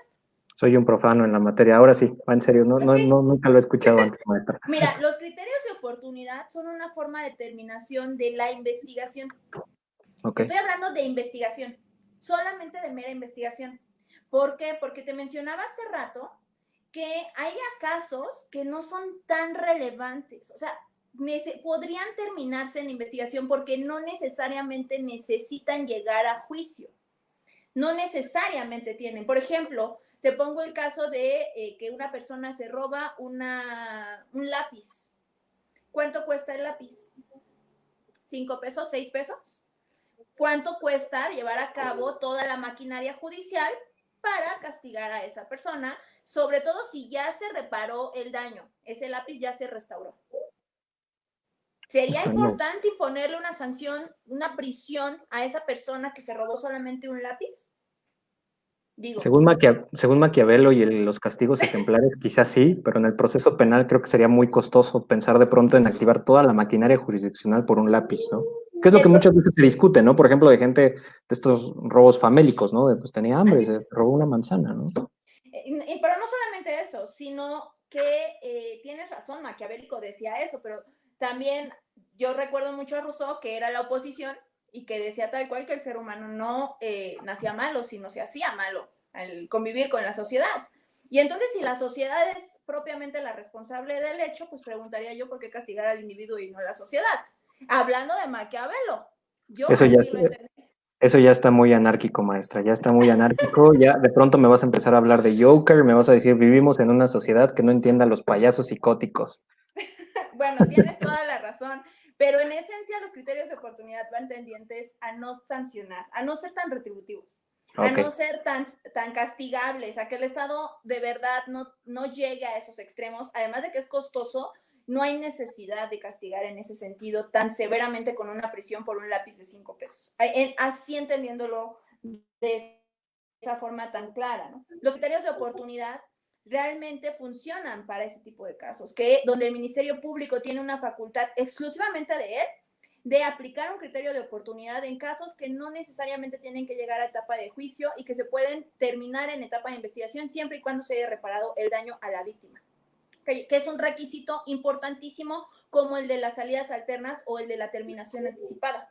Soy un profano en la materia, ahora sí, en serio, nunca lo he escuchado antes, maestra. Mira, los criterios de oportunidad son una forma de determinación de la investigación. Okay. Estoy hablando de investigación, solamente de mera investigación. ¿Por qué? Porque te mencionaba hace rato que hay casos que no son tan relevantes, o sea, podrían terminarse en investigación porque no necesariamente necesitan llegar a juicio, no necesariamente tienen. Por ejemplo, te pongo el caso de que una persona se roba un lápiz. ¿Cuánto cuesta el lápiz? ¿5 pesos? ¿6 pesos? ¿Cuánto cuesta llevar a cabo toda la maquinaria judicial para castigar a esa persona? Sobre todo si ya se reparó el daño, ese lápiz ya se restauró. ¿Sería importante imponerle una sanción, una prisión a esa persona que se robó solamente un lápiz? Digo. Según Maquiavelo y los castigos ejemplares, quizás sí, pero en el proceso penal creo que sería muy costoso pensar de pronto en activar toda la maquinaria jurisdiccional por un lápiz, ¿no? Que es lo que muchas veces se discute, ¿no? Por ejemplo, de gente de estos robos famélicos, ¿no? De pues tenía hambre, se robó una manzana, ¿no? Pero no solamente eso, sino que tienes razón, Maquiavélico decía eso, pero también yo recuerdo mucho a Rousseau, que era la oposición y que decía tal cual que el ser humano no nacía malo, sino se hacía malo al convivir con la sociedad. Y entonces, si la sociedad es propiamente la responsable del hecho, pues preguntaría yo por qué castigar al individuo y no a la sociedad. Hablando de Maquiavelo, yo eso así lo entendí. Eso ya está muy anárquico, maestra, ya está muy anárquico, ya de pronto me vas a empezar a hablar de Joker, me vas a decir, vivimos en una sociedad que no entienda a los payasos psicóticos. Bueno, tienes toda la razón, pero en esencia los criterios de oportunidad van tendientes a no sancionar, a no ser tan retributivos, a no ser tan castigables, a que el Estado de verdad no llegue a esos extremos, además de que es costoso. No hay necesidad de castigar en ese sentido tan severamente con una prisión por un lápiz de 5 pesos. Así entendiéndolo de esa forma tan clara, ¿no? Los criterios de oportunidad realmente funcionan para ese tipo de casos, donde el Ministerio Público tiene una facultad exclusivamente de él de aplicar un criterio de oportunidad en casos que no necesariamente tienen que llegar a etapa de juicio y que se pueden terminar en etapa de investigación siempre y cuando se haya reparado el daño a la víctima, que es un requisito importantísimo como el de las salidas alternas o el de la terminación anticipada.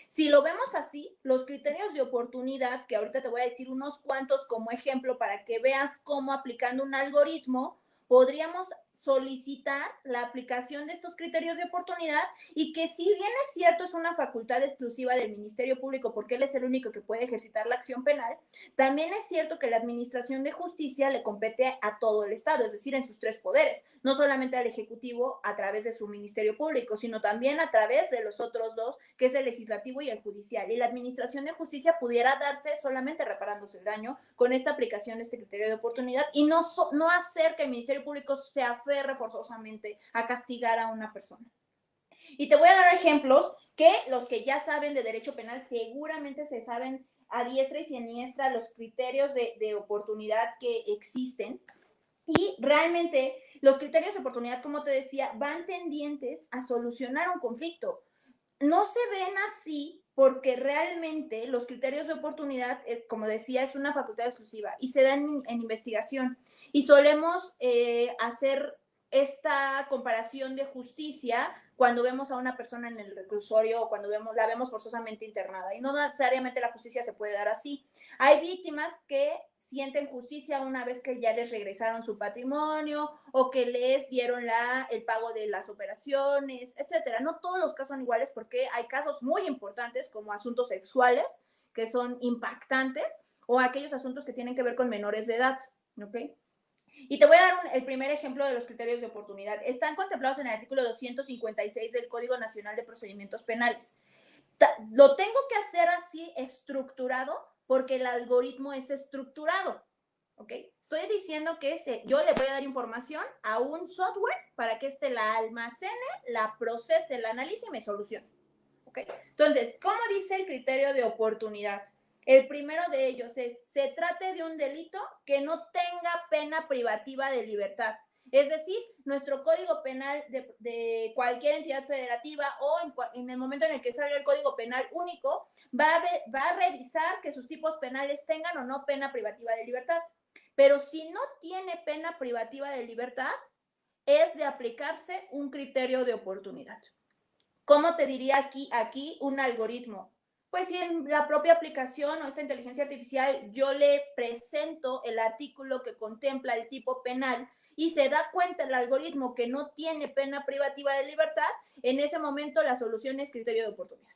Si lo vemos así, los criterios de oportunidad, que ahorita te voy a decir unos cuantos como ejemplo para que veas cómo aplicando un algoritmo podríamos solicitar la aplicación de estos criterios de oportunidad y que si bien es cierto es una facultad exclusiva del Ministerio Público porque él es el único que puede ejercitar la acción penal, también es cierto que la Administración de Justicia le compete a todo el Estado, es decir, en sus 3 poderes, no solamente al Ejecutivo a través de su Ministerio Público, sino también a través de los otros 2, que es el Legislativo y el Judicial. Y la Administración de Justicia pudiera darse solamente reparándose el daño con esta aplicación de este criterio de oportunidad y no hacer que el Ministerio Público se aferre forzosamente a castigar a una persona. Y te voy a dar ejemplos que los que ya saben de derecho penal seguramente se saben a diestra y siniestra los criterios de oportunidad que existen. Y realmente los criterios de oportunidad, como te decía, van tendientes a solucionar un conflicto. No se ven así porque realmente los criterios de oportunidad, como decía, es una facultad exclusiva y se dan en investigación. Y solemos hacer esta comparación de justicia cuando vemos a una persona en el reclusorio o cuando la vemos forzosamente internada. Y no necesariamente la justicia se puede dar así. Hay víctimas que sienten justicia una vez que ya les regresaron su patrimonio o que les dieron el pago de las operaciones, etcétera. No todos los casos son iguales porque hay casos muy importantes como asuntos sexuales que son impactantes o aquellos asuntos que tienen que ver con menores de edad, ¿ok? Y te voy a dar el primer ejemplo de los criterios de oportunidad. Están contemplados en el artículo 256 del Código Nacional de Procedimientos Penales. Lo tengo que hacer así estructurado porque el algoritmo es estructurado. ¿Ok? Estoy diciendo que yo le voy a dar información a un software para que la almacene, la procese, la analice y me solucione. ¿Ok? Entonces, ¿cómo dice el criterio de oportunidad? El primero de ellos se trate de un delito que no tenga pena privativa de libertad. Es decir, nuestro código penal de cualquier entidad federativa o en el momento en el que salga el código penal único, va a revisar que sus tipos penales tengan o no pena privativa de libertad. Pero si no tiene pena privativa de libertad, es de aplicarse un criterio de oportunidad. ¿Cómo te diría aquí un algoritmo? Pues si en la propia aplicación o esta inteligencia artificial yo le presento el artículo que contempla el tipo penal y se da cuenta el algoritmo que no tiene pena privativa de libertad, en ese momento la solución es criterio de oportunidad.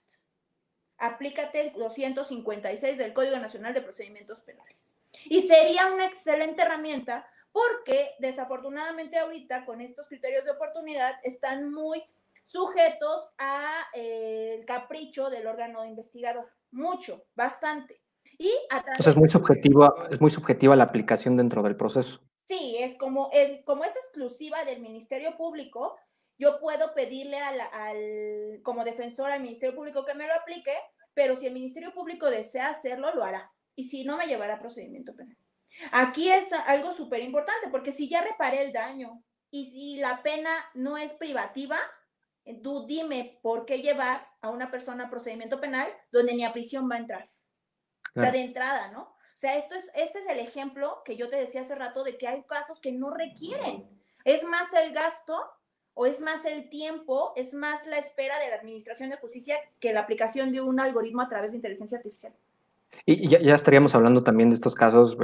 Aplícate el 256 del Código Nacional de Procedimientos Penales. Y sería una excelente herramienta porque desafortunadamente ahorita con estos criterios de oportunidad están muy sujetos al capricho del órgano investigador. Mucho, bastante. Y Entonces es muy subjetiva la aplicación dentro del proceso. Sí, es como es exclusiva del Ministerio Público, yo puedo pedirle como defensor al Ministerio Público que me lo aplique, pero si el Ministerio Público desea hacerlo, lo hará. Y si no, me llevará a procedimiento penal. Aquí es algo súper importante, porque si ya reparé el daño y si la pena no es privativa, tú dime por qué llevar a una persona a procedimiento penal donde ni a prisión va a entrar. Claro. O sea, de entrada, ¿no? O sea, este es el ejemplo que yo te decía hace rato de que hay casos que no requieren. Es más el gasto o es más el tiempo, es más la espera de la Administración de Justicia que la aplicación de un algoritmo a través de inteligencia artificial. Y ya estaríamos hablando también de estos casos,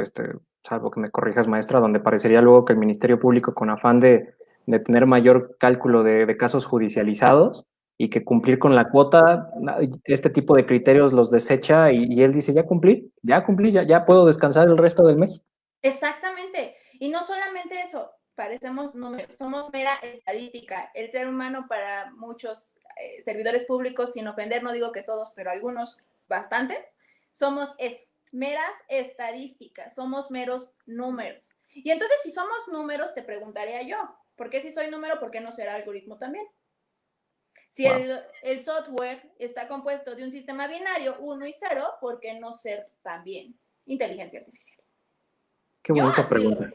salvo que me corrijas, maestra, donde parecería luego que el Ministerio Público, con afán de tener mayor cálculo de casos judicializados y que cumplir con la cuota, este tipo de criterios los desecha y él dice, ya cumplí, ya puedo descansar el resto del mes. Exactamente. Y no solamente eso, parecemos números, somos mera estadística. El ser humano para muchos servidores públicos, sin ofender, no digo que todos, pero algunos, bastantes, somos meras estadísticas, somos meros números. Y entonces, si somos números, te preguntaría yo, ¿por qué si soy número, por qué no será algoritmo también? Si el software está compuesto de un sistema binario, 1 y 0, ¿por qué no ser también inteligencia artificial? Qué bonita pregunta.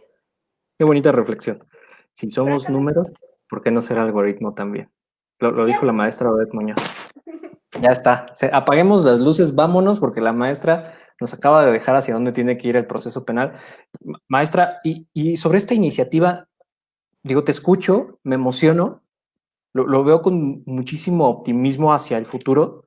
Qué bonita reflexión. Si somos números, ¿por qué no ser algoritmo también? Lo dijo la maestra Odette Muñoz. Ya está. Apaguemos las luces, vámonos, porque la maestra nos acaba de dejar hacia dónde tiene que ir el proceso penal. Maestra, y sobre esta iniciativa, digo, te escucho, me emociono, lo veo con muchísimo optimismo hacia el futuro.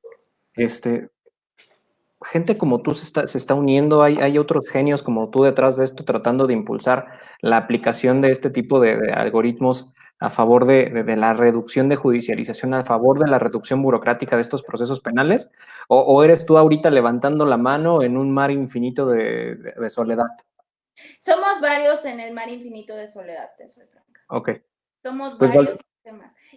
Gente como tú se está uniendo, hay otros genios como tú detrás de esto tratando de impulsar la aplicación de este tipo de algoritmos a favor de la reducción de judicialización, a favor de la reducción burocrática de estos procesos penales, o eres tú ahorita levantando la mano en un mar infinito de soledad? Somos varios en el mar infinito de soledad, te soy franca. Ok. Somos varios.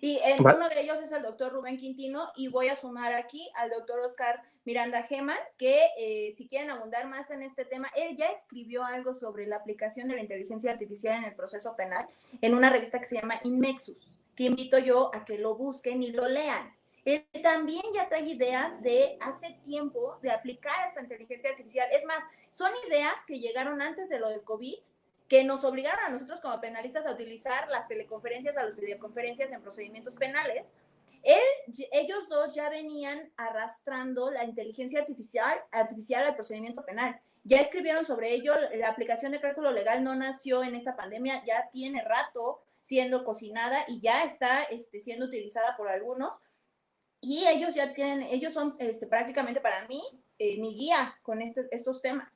Y uno de ellos es el doctor Rubén Quintino, y voy a sumar aquí al doctor Oscar Miranda Geman, que si quieren abundar más en este tema, él ya escribió algo sobre la aplicación de la inteligencia artificial en el proceso penal en una revista que se llama Inmexus, que invito yo a que lo busquen y lo lean. Él también ya trae ideas de hace tiempo de aplicar esta inteligencia artificial. Es más, son ideas que llegaron antes de lo del COVID, que nos obligaron a nosotros como penalistas a utilizar las teleconferencias, a las videoconferencias en procedimientos penales. Ellos dos ya venían arrastrando la inteligencia artificial al procedimiento penal. Ya escribieron sobre ello. La aplicación de cálculo legal no nació en esta pandemia, ya tiene rato siendo cocinada y ya está siendo utilizada por algunos. Y ellos son prácticamente para mí mi guía con estos temas.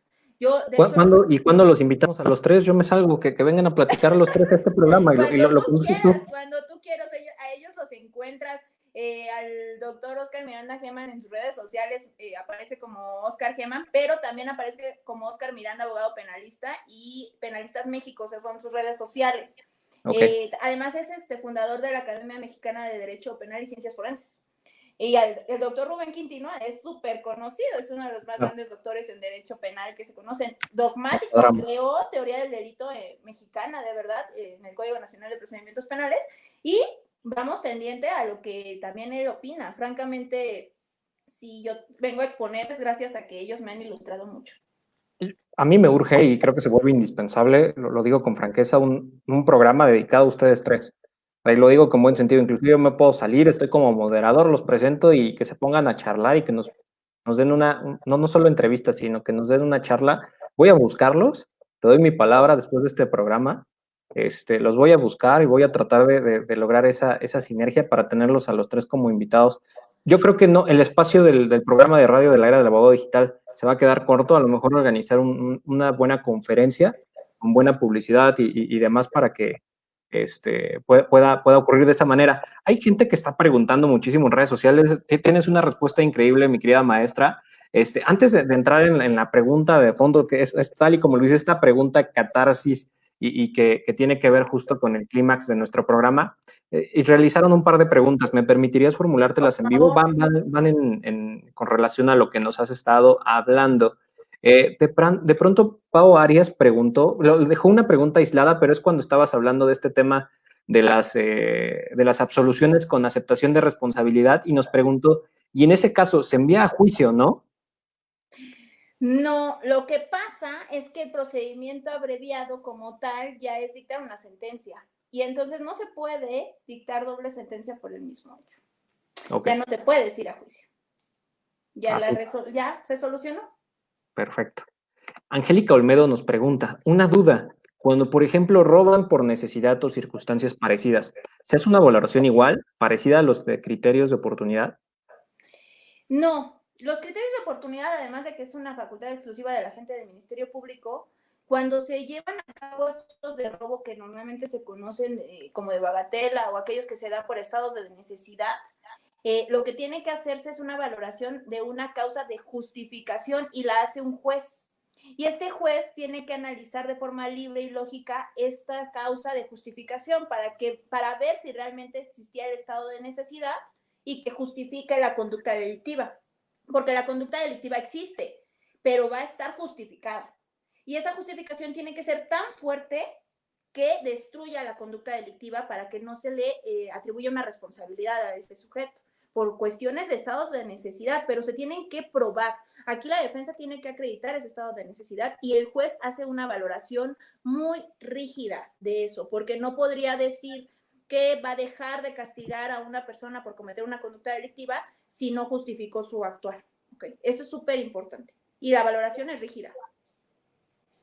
¿Cuándo los invitamos a los tres? Yo me salgo, que vengan a platicar los tres a este programa. Cuando tú quieras, a ellos los encuentras al doctor Oscar Miranda Geman en sus redes sociales aparece como Oscar Geman, pero también aparece como Oscar Miranda, abogado penalista, y Penalistas México, o sea, son sus redes sociales. Ok. Además es fundador de la Academia Mexicana de Derecho Penal y Ciencias Forenses. Y el doctor Rubén Quintino es súper conocido, es uno de los más grandes doctores en derecho penal que se conocen. Dogmático, creó teoría del delito mexicana, de verdad, en el Código Nacional de Procedimientos Penales, y vamos tendiente a lo que también él opina. Francamente, si yo vengo a exponer es gracias a que ellos me han ilustrado mucho. A mí me urge y creo que se vuelve indispensable, lo digo con franqueza, un programa dedicado a ustedes tres. Ahí lo digo con buen sentido, inclusive yo me puedo salir, estoy como moderador, los presento y que se pongan a charlar y que nos den no solo entrevistas, sino que nos den una charla. Voy a buscarlos, te doy mi palabra después de este programa, los voy a buscar y voy a tratar de lograr esa sinergia para tenerlos a los tres como invitados. Yo creo que no, el espacio del programa de radio de la era del abogado digital se va a quedar corto, a lo mejor organizar una buena conferencia con buena publicidad y demás para que pueda ocurrir de esa manera. Hay gente que está preguntando muchísimo en redes sociales, tienes una respuesta increíble, mi querida maestra. Antes de entrar en la pregunta de fondo, que es tal y como lo hice, esta pregunta catarsis y que tiene que ver justo con el clímax de nuestro programa, y realizaron un par de preguntas. ¿Me permitirías formulártelas en vivo? Van con relación a lo que nos has estado hablando. De pronto, Pau Arias preguntó, dejó una pregunta aislada, pero es cuando estabas hablando de este tema de las absoluciones con aceptación de responsabilidad y nos preguntó, y en ese caso, ¿se envía a juicio, no? No, lo que pasa es que el procedimiento abreviado como tal ya es dictar una sentencia y entonces no se puede dictar doble sentencia por el mismo hecho. Okay. Ya no te puedes ir a juicio. Ya, ya se solucionó. Perfecto. Angélica Olmedo nos pregunta, una duda, cuando por ejemplo roban por necesidad o circunstancias parecidas, ¿se hace una valoración igual, parecida a los de criterios de oportunidad? No, los criterios de oportunidad, además de que es una facultad exclusiva de la gente del Ministerio Público, cuando se llevan a cabo estos de robo que normalmente se conocen como de bagatela o aquellos que se dan por estados de necesidad, lo que tiene que hacerse es una valoración de una causa de justificación y la hace un juez. Y este juez tiene que analizar de forma libre y lógica esta causa de justificación para ver si realmente existía el estado de necesidad y que justifique la conducta delictiva. Porque la conducta delictiva existe, pero va a estar justificada. Y esa justificación tiene que ser tan fuerte que destruya la conducta delictiva para que no se le atribuya una responsabilidad a ese sujeto por cuestiones de estados de necesidad, pero se tienen que probar. Aquí la defensa tiene que acreditar ese estado de necesidad y el juez hace una valoración muy rígida de eso, porque no podría decir que va a dejar de castigar a una persona por cometer una conducta delictiva si no justificó su actuar. Okay. Eso es súper importante. Y la valoración es rígida.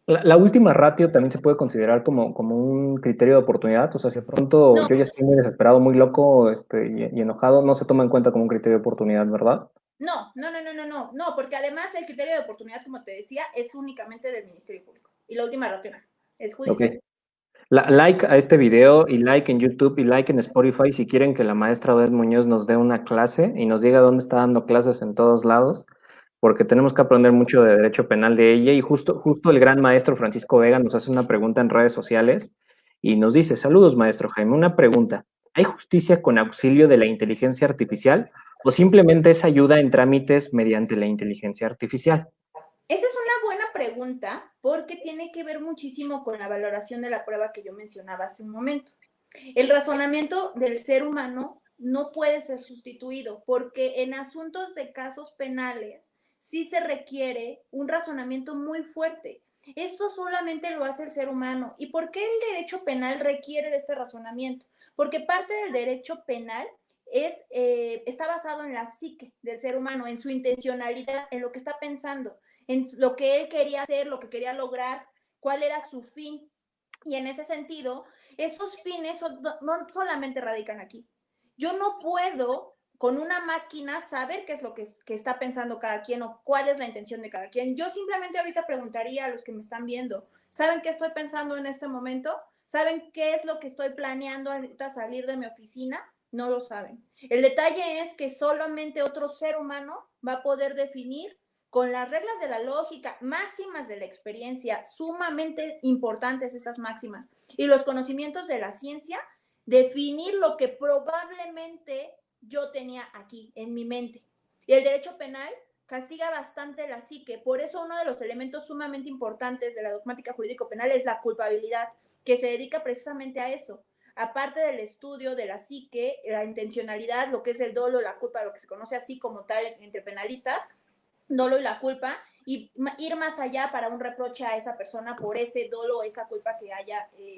La última ratio también se puede considerar como un criterio de oportunidad. O sea, si de pronto yo ya estoy muy desesperado, muy loco y enojado, no se toma en cuenta como un criterio de oportunidad, ¿verdad? No, porque además el criterio de oportunidad, como te decía, es únicamente del Ministerio Público. Y la última ratio es judicial. Okay. Like a este video y like en YouTube y like en Spotify si quieren que la maestra Odette Muñoz nos dé una clase y nos diga dónde está dando clases en todos lados, porque tenemos que aprender mucho de derecho penal de ella y justo el gran maestro Francisco Vega nos hace una pregunta en redes sociales y nos dice, saludos maestro Jaime, una pregunta, ¿hay justicia con auxilio de la inteligencia artificial o simplemente es ayuda en trámites mediante la inteligencia artificial? Esa es una buena pregunta porque tiene que ver muchísimo con la valoración de la prueba que yo mencionaba hace un momento. El razonamiento del ser humano no puede ser sustituido porque en asuntos de casos penales sí se requiere un razonamiento muy fuerte. Esto solamente lo hace el ser humano. ¿Y por qué el derecho penal requiere de este razonamiento? Porque parte del derecho penal está basado en la psique del ser humano, en su intencionalidad, en lo que está pensando, en lo que él quería hacer, lo que quería lograr, cuál era su fin. Y en ese sentido, esos fines no solamente radican aquí. Yo no puedo con una máquina saber qué es lo que está pensando cada quien o cuál es la intención de cada quien. Yo simplemente ahorita preguntaría a los que me están viendo, ¿saben qué estoy pensando en este momento? ¿Saben qué es lo que estoy planeando ahorita salir de mi oficina? No lo saben. El detalle es que solamente otro ser humano va a poder definir con las reglas de la lógica, máximas de la experiencia, sumamente importantes estas máximas, y los conocimientos de la ciencia, definir lo que probablemente yo tenía aquí en mi mente. Y el derecho penal castiga bastante la psique. Por eso uno de los elementos sumamente importantes de la dogmática jurídico-penal es la culpabilidad, que se dedica precisamente a eso. Aparte del estudio de la psique, la intencionalidad, lo que es el dolo, la culpa, lo que se conoce así como tal entre penalistas, dolo y la culpa, y ir más allá para un reproche a esa persona por ese dolo o esa culpa que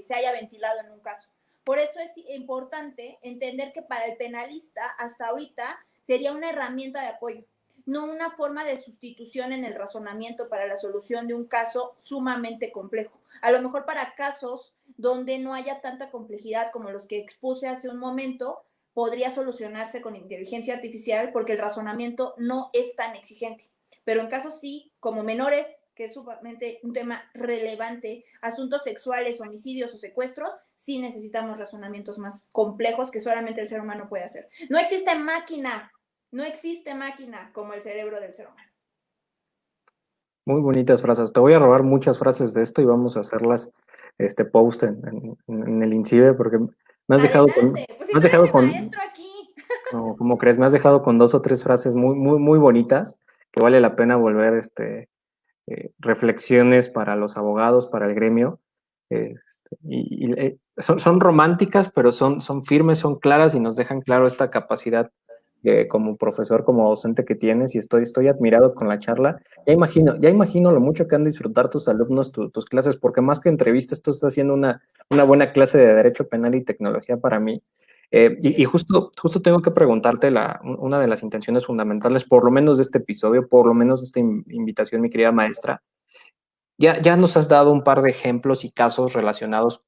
se haya ventilado en un caso. Por eso es importante entender que para el penalista, hasta ahorita, sería una herramienta de apoyo, no una forma de sustitución en el razonamiento para la solución de un caso sumamente complejo. A lo mejor para casos donde no haya tanta complejidad como los que expuse hace un momento, podría solucionarse con inteligencia artificial porque el razonamiento no es tan exigente. Pero en casos sí, como menores, que es sumamente un tema relevante, asuntos sexuales, homicidios o secuestros, sí necesitamos razonamientos más complejos que solamente el ser humano puede hacer. No existe máquina como el cerebro del ser humano. Muy bonitas frases. Te voy a robar muchas frases de esto y vamos a hacerlas post en el INCIBE porque me has dejado Adelante, pues si me has tú eres dejado mi con, maestro aquí. no, ¿cómo crees? Me has dejado con 2 o 3 frases muy, muy, muy bonitas que vale la pena volver, reflexiones para los abogados, para el gremio. Son románticas, pero son firmes, son claras y nos dejan claro esta capacidad como profesor, como docente que tienes, y estoy admirado con la charla. Ya imagino lo mucho que han de disfrutar tus alumnos, tus clases, porque más que entrevistas, tú estás haciendo una buena clase de Derecho Penal y Tecnología para mí. Y justo tengo que preguntarte una de las intenciones fundamentales, por lo menos de este episodio, por lo menos de esta invitación, mi querida maestra. Ya nos has dado un par de ejemplos y casos relacionados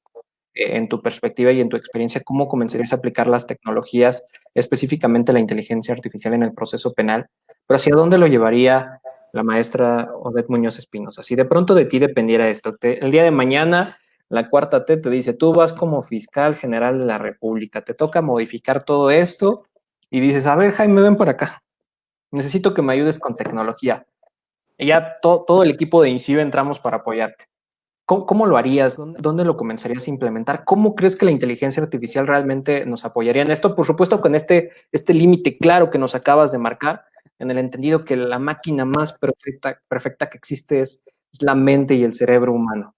en tu perspectiva y en tu experiencia, ¿cómo comenzarías a aplicar las tecnologías, específicamente la inteligencia artificial en el proceso penal? Pero ¿hacia dónde lo llevaría la maestra Odette Muñoz Espinosa? Si de pronto de ti dependiera esto, el día de mañana la cuarta T te dice, tú vas como fiscal general de la República, te toca modificar todo esto y dices, a ver, Jaime, ven por acá, necesito que me ayudes con tecnología. Y ya todo el equipo de INCIBE entramos para apoyarte. ¿Cómo lo harías? ¿Dónde lo comenzarías a implementar? ¿Cómo crees que la inteligencia artificial realmente nos apoyaría en esto? Por supuesto, con este límite claro que nos acabas de marcar, en el entendido que la máquina más perfecta que existe es la mente y el cerebro humano.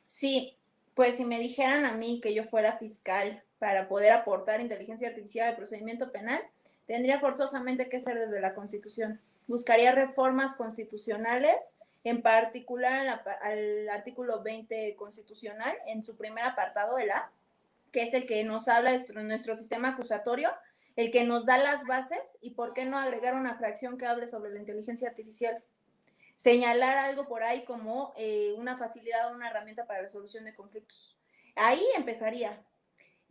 Sí, pues si me dijeran a mí que yo fuera fiscal para poder aportar inteligencia artificial al procedimiento penal, tendría forzosamente que ser desde la Constitución. Buscaría reformas constitucionales, en particular al artículo 20 constitucional, en su primer apartado, el A, que es el que nos habla de nuestro sistema acusatorio, el que nos da las bases, y por qué no agregar una fracción que hable sobre la inteligencia artificial. Señalar algo por ahí como una facilidad o una herramienta para la solución de conflictos. Ahí empezaría.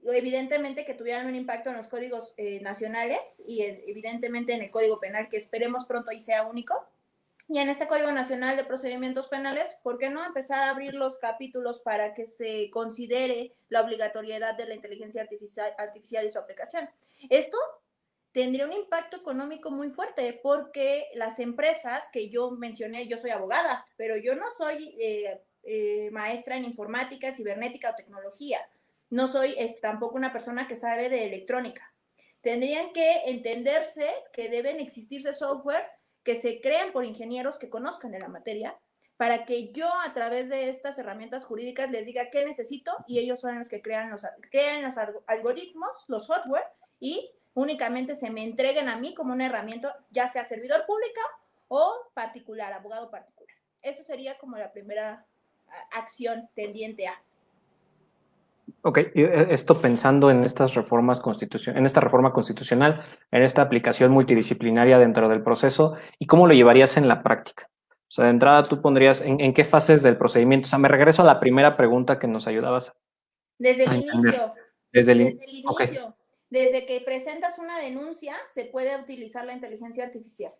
Evidentemente que tuvieran un impacto en los códigos nacionales y evidentemente en el Código Penal, que esperemos pronto y sea único. Y en este Código Nacional de Procedimientos Penales, ¿por qué no empezar a abrir los capítulos para que se considere la obligatoriedad de la inteligencia artificial y su aplicación? Esto tendría un impacto económico muy fuerte porque las empresas que yo mencioné, yo soy abogada, pero yo no soy maestra en informática, cibernética o tecnología. No soy tampoco una persona que sabe de electrónica. Tendrían que entenderse que deben existirse software que se creen por ingenieros que conozcan de la materia para que yo a través de estas herramientas jurídicas les diga qué necesito y ellos son los que crean los algoritmos, los software, y únicamente se me entreguen a mí como una herramienta, ya sea servidor público o particular, abogado particular. Eso sería como la primera acción tendiente a. Ok, esto pensando en estas reformas en esta reforma constitucional, en esta aplicación multidisciplinaria dentro del proceso, ¿y cómo lo llevarías en la práctica? O sea, de entrada tú pondrías, ¿en qué fases del procedimiento? O sea, me regreso a la primera pregunta que nos ayudabas Desde el a entender. inicio. Desde el inicio. Ok. Desde que presentas una denuncia, se puede utilizar la inteligencia artificial.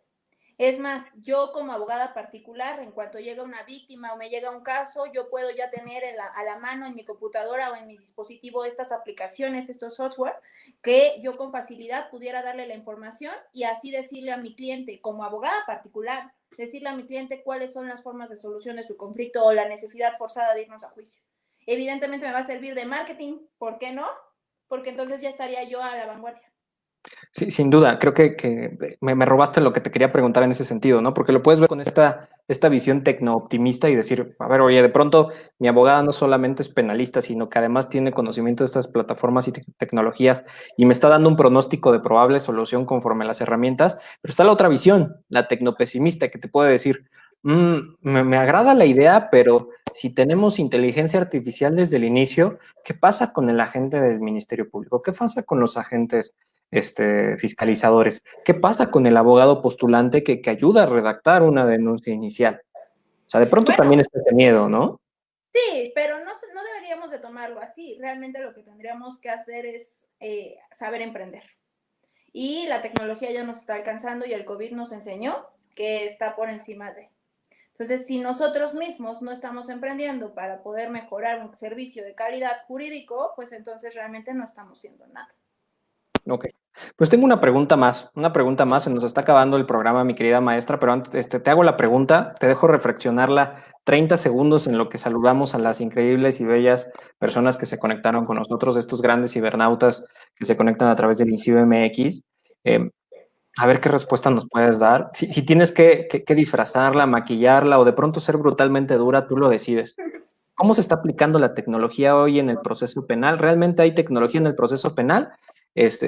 Es más, yo como abogada particular, en cuanto llega una víctima o me llega un caso, yo puedo ya tener a la mano en mi computadora o en mi dispositivo estas aplicaciones, estos software, que yo con facilidad pudiera darle la información y así decirle a mi cliente, como abogada particular, decirle a mi cliente cuáles son las formas de solución de su conflicto o la necesidad forzada de irnos a juicio. Evidentemente me va a servir de marketing, ¿por qué no? Porque entonces ya estaría yo a la vanguardia. Sí, sin duda, creo que me robaste lo que te quería preguntar en ese sentido, ¿no? Porque lo puedes ver con esta visión tecno-optimista y decir, a ver, oye, de pronto mi abogada no solamente es penalista, sino que además tiene conocimiento de estas plataformas y tecnologías y me está dando un pronóstico de probable solución conforme a las herramientas, pero está la otra visión, la tecnopesimista, que te puede decir, me agrada la idea, pero si tenemos inteligencia artificial desde el inicio, ¿qué pasa con el agente del Ministerio Público? ¿Qué pasa con los agentes fiscalizadores? ¿Qué pasa con el abogado postulante que ayuda a redactar una denuncia inicial? O sea, de pronto Bueno, también está ese miedo, ¿no? sí, pero no deberíamos de tomarlo así. Realmente lo que tendríamos que hacer es saber emprender. Y la tecnología ya nos está alcanzando y el COVID nos enseñó que está por encima de. Entonces, si nosotros mismos no estamos emprendiendo para poder mejorar un servicio de calidad jurídico, pues entonces realmente no estamos haciendo nada. Ok. Pues tengo una pregunta más, se nos está acabando el programa, mi querida maestra, pero antes te hago la pregunta, te dejo reflexionarla 30 segundos en lo que saludamos a las increíbles y bellas personas que se conectaron con nosotros, estos grandes cibernautas que se conectan a través del INCIBE MX. A ver qué respuesta nos puedes dar. Si tienes que disfrazarla, maquillarla o de pronto ser brutalmente dura, tú lo decides. ¿Cómo se está aplicando la tecnología hoy en el proceso penal? ¿Realmente hay tecnología en el proceso penal?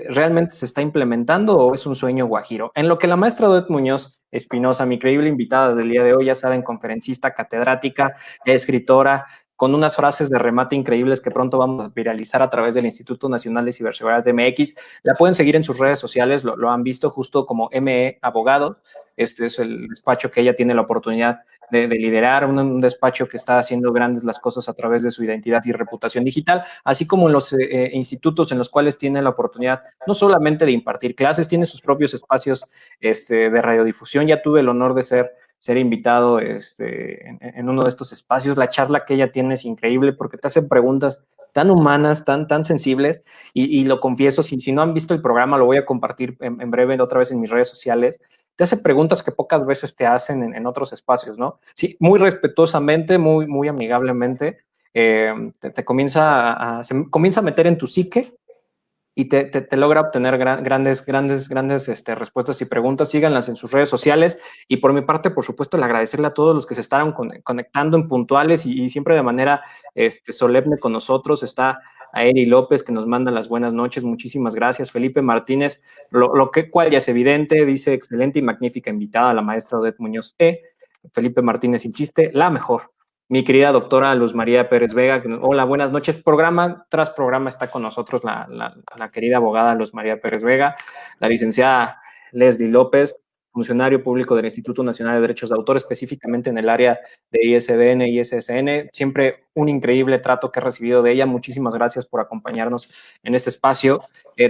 ¿Realmente se está implementando o es un sueño guajiro? En lo que la maestra Odette Muñoz Espinosa, mi increíble invitada del día de hoy, ya saben, conferencista, catedrática, escritora, con unas frases de remate increíbles que pronto vamos a viralizar a través del Instituto Nacional de Ciberseguridad MX. La pueden seguir en sus redes sociales, lo han visto justo como ME Abogados. Este es el despacho que ella tiene la oportunidad de liderar, un despacho que está haciendo grandes las cosas a través de su identidad y reputación digital, así como en los institutos en los cuales tiene la oportunidad no solamente de impartir clases, tiene sus propios espacios de radiodifusión. Ya tuve el honor de ser invitado en uno de estos espacios. La charla que ella tiene es increíble porque te hace preguntas tan humanas, tan sensibles, y lo confieso, si no han visto el programa, lo voy a compartir en breve otra vez en mis redes sociales. Te hace preguntas que pocas veces te hacen en otros espacios, ¿no? Sí, muy respetuosamente, muy amigablemente, te comienza se comienza a meter en tu psique y te logra obtener grandes respuestas y preguntas. Síganlas en sus redes sociales y por mi parte, por supuesto, el agradecerle a todos los que se estaban conectando en puntuales y siempre de manera solemne con nosotros. Está a Eri López, que nos manda las buenas noches, muchísimas gracias. Felipe Martínez, cual ya es evidente, dice excelente y magnífica invitada la maestra Odette Muñoz Felipe Martínez insiste, la mejor. Mi querida doctora Luz María Pérez Vega, hola, buenas noches. Programa tras programa está con nosotros la querida abogada Luz María Pérez Vega, la licenciada Leslie López, funcionario público del Instituto Nacional de Derechos de Autor, específicamente en el área de ISBN y ISSN. Siempre un increíble trato que he recibido de ella. Muchísimas gracias por acompañarnos en este espacio.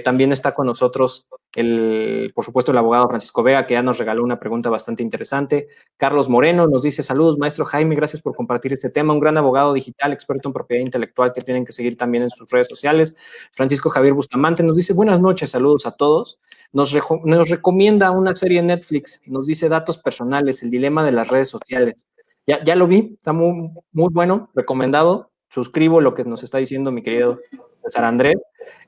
También está con nosotros por supuesto, el abogado Francisco Vega, que ya nos regaló una pregunta bastante interesante. Carlos Moreno nos dice, saludos, maestro Jaime, gracias por compartir este tema. Un gran abogado digital, experto en propiedad intelectual, que tienen que seguir también en sus redes sociales. Francisco Javier Bustamante nos dice, buenas noches, saludos a todos. Nos recomienda una serie en Netflix, nos dice datos personales, el dilema de las redes sociales. Ya lo vi, está muy bueno, recomendado. Suscribo lo que nos está diciendo mi querido César Andrés.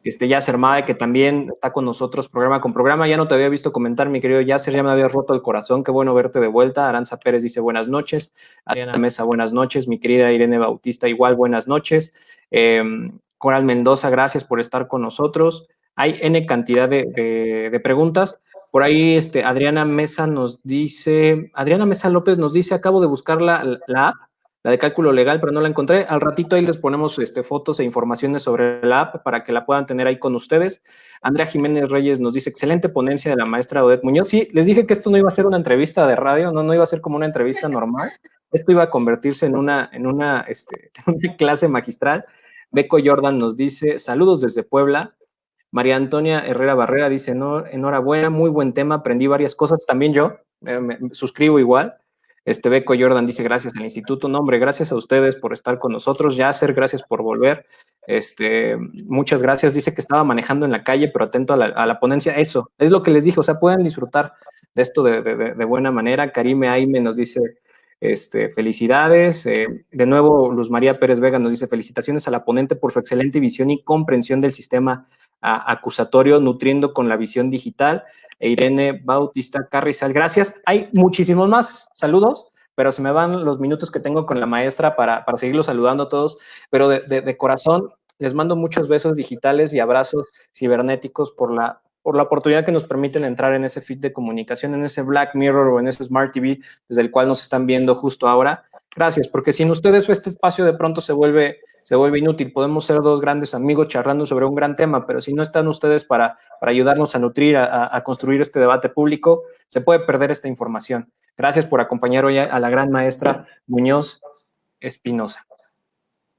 Yasser Made, que también está con nosotros programa con programa. Ya no te había visto comentar, mi querido Yasser, ya me había roto el corazón. Qué bueno verte de vuelta. Aranza Pérez dice buenas noches. Adriana Mesa, buenas noches. Mi querida Irene Bautista, igual buenas noches. Coral Mendoza, gracias por estar con nosotros. Hay N cantidad de preguntas. Por ahí Adriana Mesa López nos dice, acabo de buscar la app, la de cálculo legal, pero no la encontré. Al ratito ahí les ponemos fotos e informaciones sobre la app para que la puedan tener ahí con ustedes. Andrea Jiménez Reyes nos dice, excelente ponencia de la maestra Odette Muñoz. Sí, les dije que esto no iba a ser una entrevista de radio, no iba a ser como una entrevista normal. Esto iba a convertirse en una clase magistral. Beco Jordan nos dice, saludos desde Puebla. María Antonia Herrera Barrera dice, no, enhorabuena, muy buen tema, aprendí varias cosas, también yo, me suscribo igual. Beco Jordan dice gracias al instituto. No, hombre, gracias a ustedes por estar con nosotros. Yasser, gracias por volver. Muchas gracias. Dice que estaba manejando en la calle, pero atento a la ponencia. Eso, es lo que les dije. O sea, pueden disfrutar de esto de buena manera. Karime Aime nos dice felicidades. De nuevo, Luz María Pérez Vega nos dice felicitaciones a la ponente por su excelente visión y comprensión del sistema acusatorio, nutriendo con la visión digital. Irene Bautista Carrizal, gracias. Hay muchísimos más saludos, pero se me van los minutos que tengo con la maestra para seguirlos saludando a todos, pero de corazón les mando muchos besos digitales y abrazos cibernéticos por la oportunidad que nos permiten entrar en ese feed de comunicación, en ese Black Mirror o en ese Smart TV desde el cual nos están viendo justo ahora. Gracias, porque sin ustedes este espacio de pronto se vuelve inútil. Podemos ser dos grandes amigos charlando sobre un gran tema, pero si no están ustedes para ayudarnos a nutrir, a construir este debate público, se puede perder esta información. Gracias por acompañar hoy a la gran maestra Muñoz Espinosa.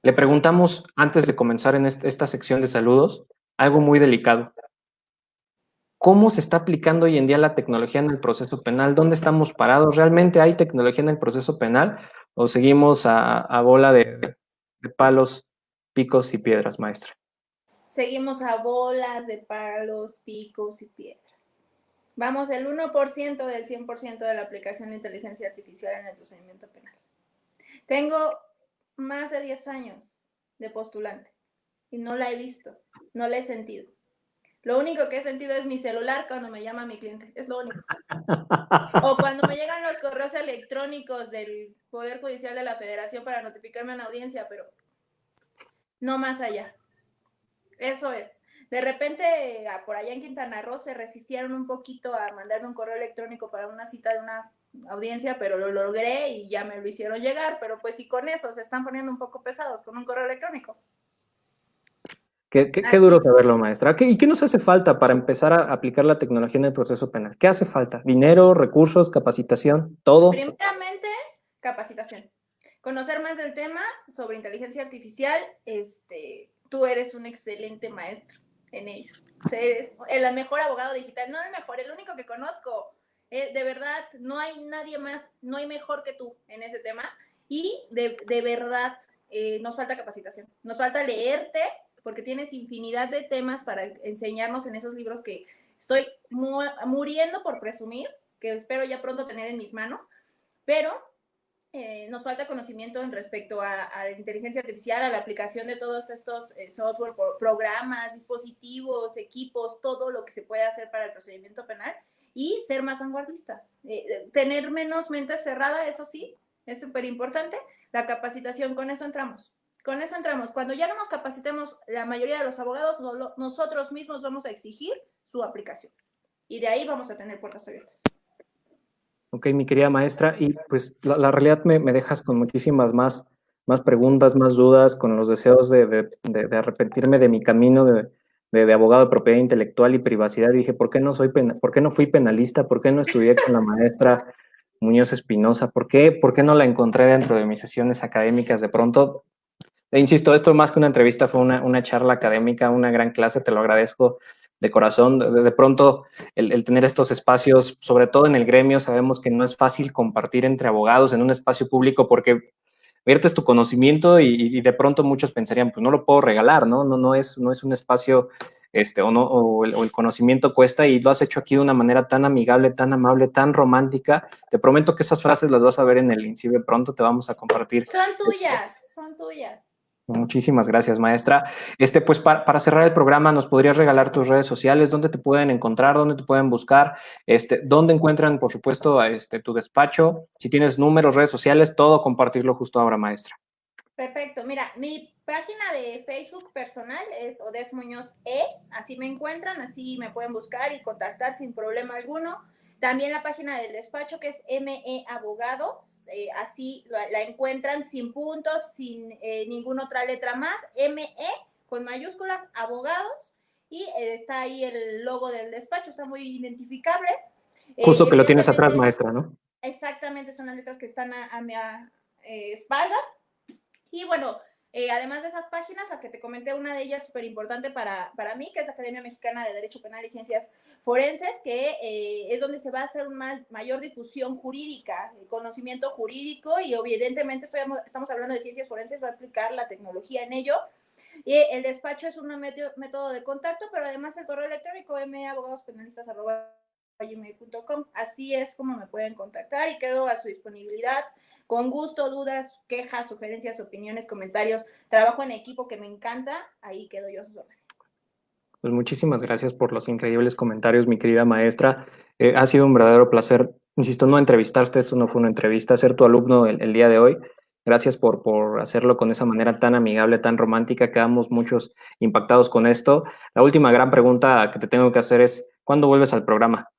Le preguntamos, antes de comenzar en esta sección de saludos, algo muy delicado. ¿Cómo se está aplicando hoy en día la tecnología en el proceso penal? ¿Dónde estamos parados? ¿Realmente hay tecnología en el proceso penal o seguimos a bola de palos, picos y piedras, maestra? Seguimos a bolas de palos, picos y piedras. Vamos el 1% del 100% de la aplicación de inteligencia artificial en el procedimiento penal. Tengo más de 10 años de postulante y no la he visto, no la he sentido. Lo único que he sentido es mi celular cuando me llama mi cliente, es lo único. O cuando me llegan los correos electrónicos del Poder Judicial de la Federación para notificarme una audiencia, pero no más allá. Eso es. De repente, por allá en Quintana Roo se resistieron un poquito a mandarme un correo electrónico para una cita de una audiencia, pero lo logré y ya me lo hicieron llegar. Pero pues sí, con eso se están poniendo un poco pesados con un correo electrónico. Qué duro saberlo, maestra. ¿Y qué nos hace falta para empezar a aplicar la tecnología en el proceso penal? ¿Qué hace falta? ¿Dinero, recursos, capacitación, todo? Primeramente, capacitación. Conocer más del tema sobre inteligencia artificial. Tú eres un excelente maestro en ello. Eres el mejor abogado digital, no el mejor, el único que conozco. De verdad, no hay nadie más, no hay mejor que tú en ese tema. Y de verdad, nos falta capacitación. Nos falta leerte, porque tienes infinidad de temas para enseñarnos en esos libros que estoy muriendo por presumir, que espero ya pronto tener en mis manos, pero nos falta conocimiento en respecto a la inteligencia artificial, a la aplicación de todos estos software, programas, dispositivos, equipos, todo lo que se puede hacer para el procedimiento penal y ser más vanguardistas. Tener menos mente cerrada, eso sí, es súper importante. La capacitación, con eso entramos. Con eso entramos. Cuando ya no nos capacitemos, la mayoría de los abogados, nosotros mismos vamos a exigir su aplicación. Y de ahí vamos a tener puertas abiertas. Ok, mi querida maestra, y pues la realidad me dejas con muchísimas más preguntas, más dudas, con los deseos de arrepentirme de mi camino de abogado de propiedad intelectual y privacidad. Y dije, ¿por qué no fui penalista? ¿Por qué no estudié con la maestra Muñoz Espinosa? ¿Por qué no la encontré dentro de mis sesiones académicas de pronto? E insisto, esto más que una entrevista fue una charla académica, una gran clase, te lo agradezco de corazón. De pronto, el tener estos espacios, sobre todo en el gremio, sabemos que no es fácil compartir entre abogados en un espacio público porque viertes tu conocimiento y de pronto muchos pensarían, pues no lo puedo regalar, ¿no? No es un espacio, o el conocimiento cuesta, y lo has hecho aquí de una manera tan amigable, tan amable, tan romántica. Te prometo que esas frases las vas a ver en el INCIBE pronto, te vamos a compartir. Son tuyas. Muchísimas gracias, maestra. Pues para cerrar el programa, ¿nos podrías regalar tus redes sociales? ¿Dónde te pueden encontrar? ¿Dónde te pueden buscar? ¿Dónde encuentran, por supuesto, tu despacho? Si tienes números, redes sociales, todo compartirlo justo ahora, maestra. Perfecto. Mira, mi página de Facebook personal es Odette Muñoz así me encuentran, así me pueden buscar y contactar sin problema alguno. También la página del despacho, que es ME Abogados, así la encuentran sin puntos, sin ninguna otra letra más, ME con mayúsculas, Abogados, y está ahí el logo del despacho, está muy identificable. Justo que lo tienes atrás, maestra, ¿no? Exactamente, son las letras que están a mi espalda. Y bueno, Además de esas páginas, la que te comenté, una de ellas súper importante para mí, que es la Academia Mexicana de Derecho Penal y Ciencias Forenses, que es donde se va a hacer una mayor difusión jurídica, conocimiento jurídico, y evidentemente estamos hablando de ciencias forenses, va a aplicar la tecnología en ello. Y el despacho es un método de contacto, pero además el correo electrónico mabogadospenalistas@gmail.com. Así es como me pueden contactar y quedo a su disponibilidad. Con gusto, dudas, quejas, sugerencias, opiniones, comentarios, trabajo en equipo que me encanta, ahí quedo yo a sus órdenes. Pues muchísimas gracias por los increíbles comentarios, mi querida maestra. Ha sido un verdadero placer, insisto, no entrevistarte, esto no fue una entrevista, ser tu alumno el día de hoy. Gracias por hacerlo con esa manera tan amigable, tan romántica. Quedamos muchos impactados con esto. La última gran pregunta que te tengo que hacer es, ¿cuándo vuelves al programa?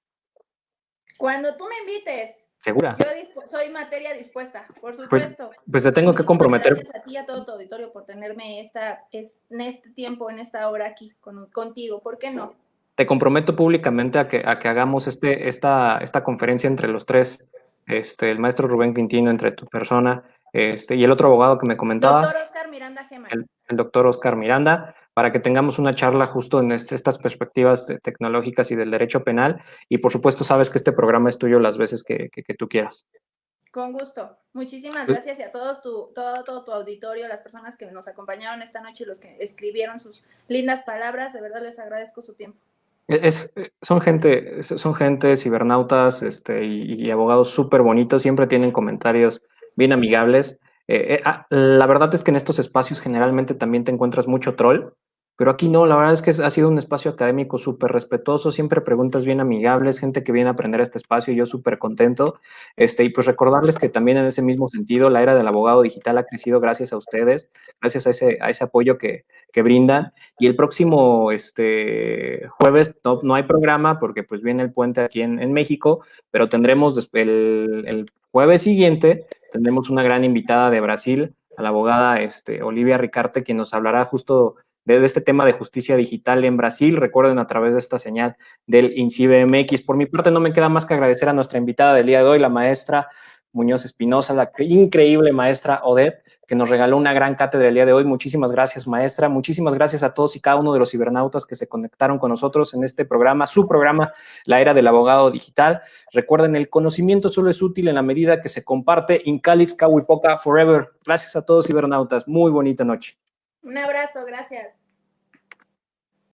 Cuando tú me invites. ¿Segura? Yo soy materia dispuesta, por supuesto. Pues te tengo que comprometer. Gracias a ti y a todo tu auditorio por tenerme en este tiempo, en esta hora aquí contigo. ¿Por qué no? Te comprometo públicamente a que hagamos esta conferencia entre los tres, el maestro Rubén Quintino, entre tu persona, y el otro abogado que me comentabas. Doctor Oscar Miranda Gemal. El doctor Oscar Miranda, para que tengamos una charla justo en estas perspectivas tecnológicas y del derecho penal. Y por supuesto, sabes que este programa es tuyo las veces que tú quieras. Con gusto. Muchísimas gracias y a todos todo tu auditorio, las personas que nos acompañaron esta noche y los que escribieron sus lindas palabras. De verdad les agradezco su tiempo. Son gente, cibernautas y abogados súper bonitos, siempre tienen comentarios bien amigables. La verdad es que en estos espacios generalmente también te encuentras mucho troll, pero aquí no, la verdad es que ha sido un espacio académico súper respetuoso, siempre preguntas bien amigables, gente que viene a aprender a este espacio y yo súper contento. Y pues recordarles que también en ese mismo sentido, la era del abogado digital ha crecido gracias a ustedes, gracias a ese apoyo que brindan. Y el próximo jueves no hay programa porque pues viene el puente aquí en México, pero tendremos el jueves siguiente, tendremos una gran invitada de Brasil, a la abogada Olivia Ricarte, quien nos hablará justo de este tema de justicia digital en Brasil. Recuerden, a través de esta señal del INCIBE MX. Por mi parte, no me queda más que agradecer a nuestra invitada del día de hoy, la maestra Muñoz Espinosa, la increíble maestra Odette, que nos regaló una gran cátedra el día de hoy. Muchísimas gracias, maestra. Muchísimas gracias a todos y cada uno de los cibernautas que se conectaron con nosotros en este programa, su programa, La Era del Abogado Digital. Recuerden, el conocimiento solo es útil en la medida que se comparte. Incalix, Cahuipoca, forever. Gracias a todos, cibernautas. Muy bonita noche. Un abrazo, gracias.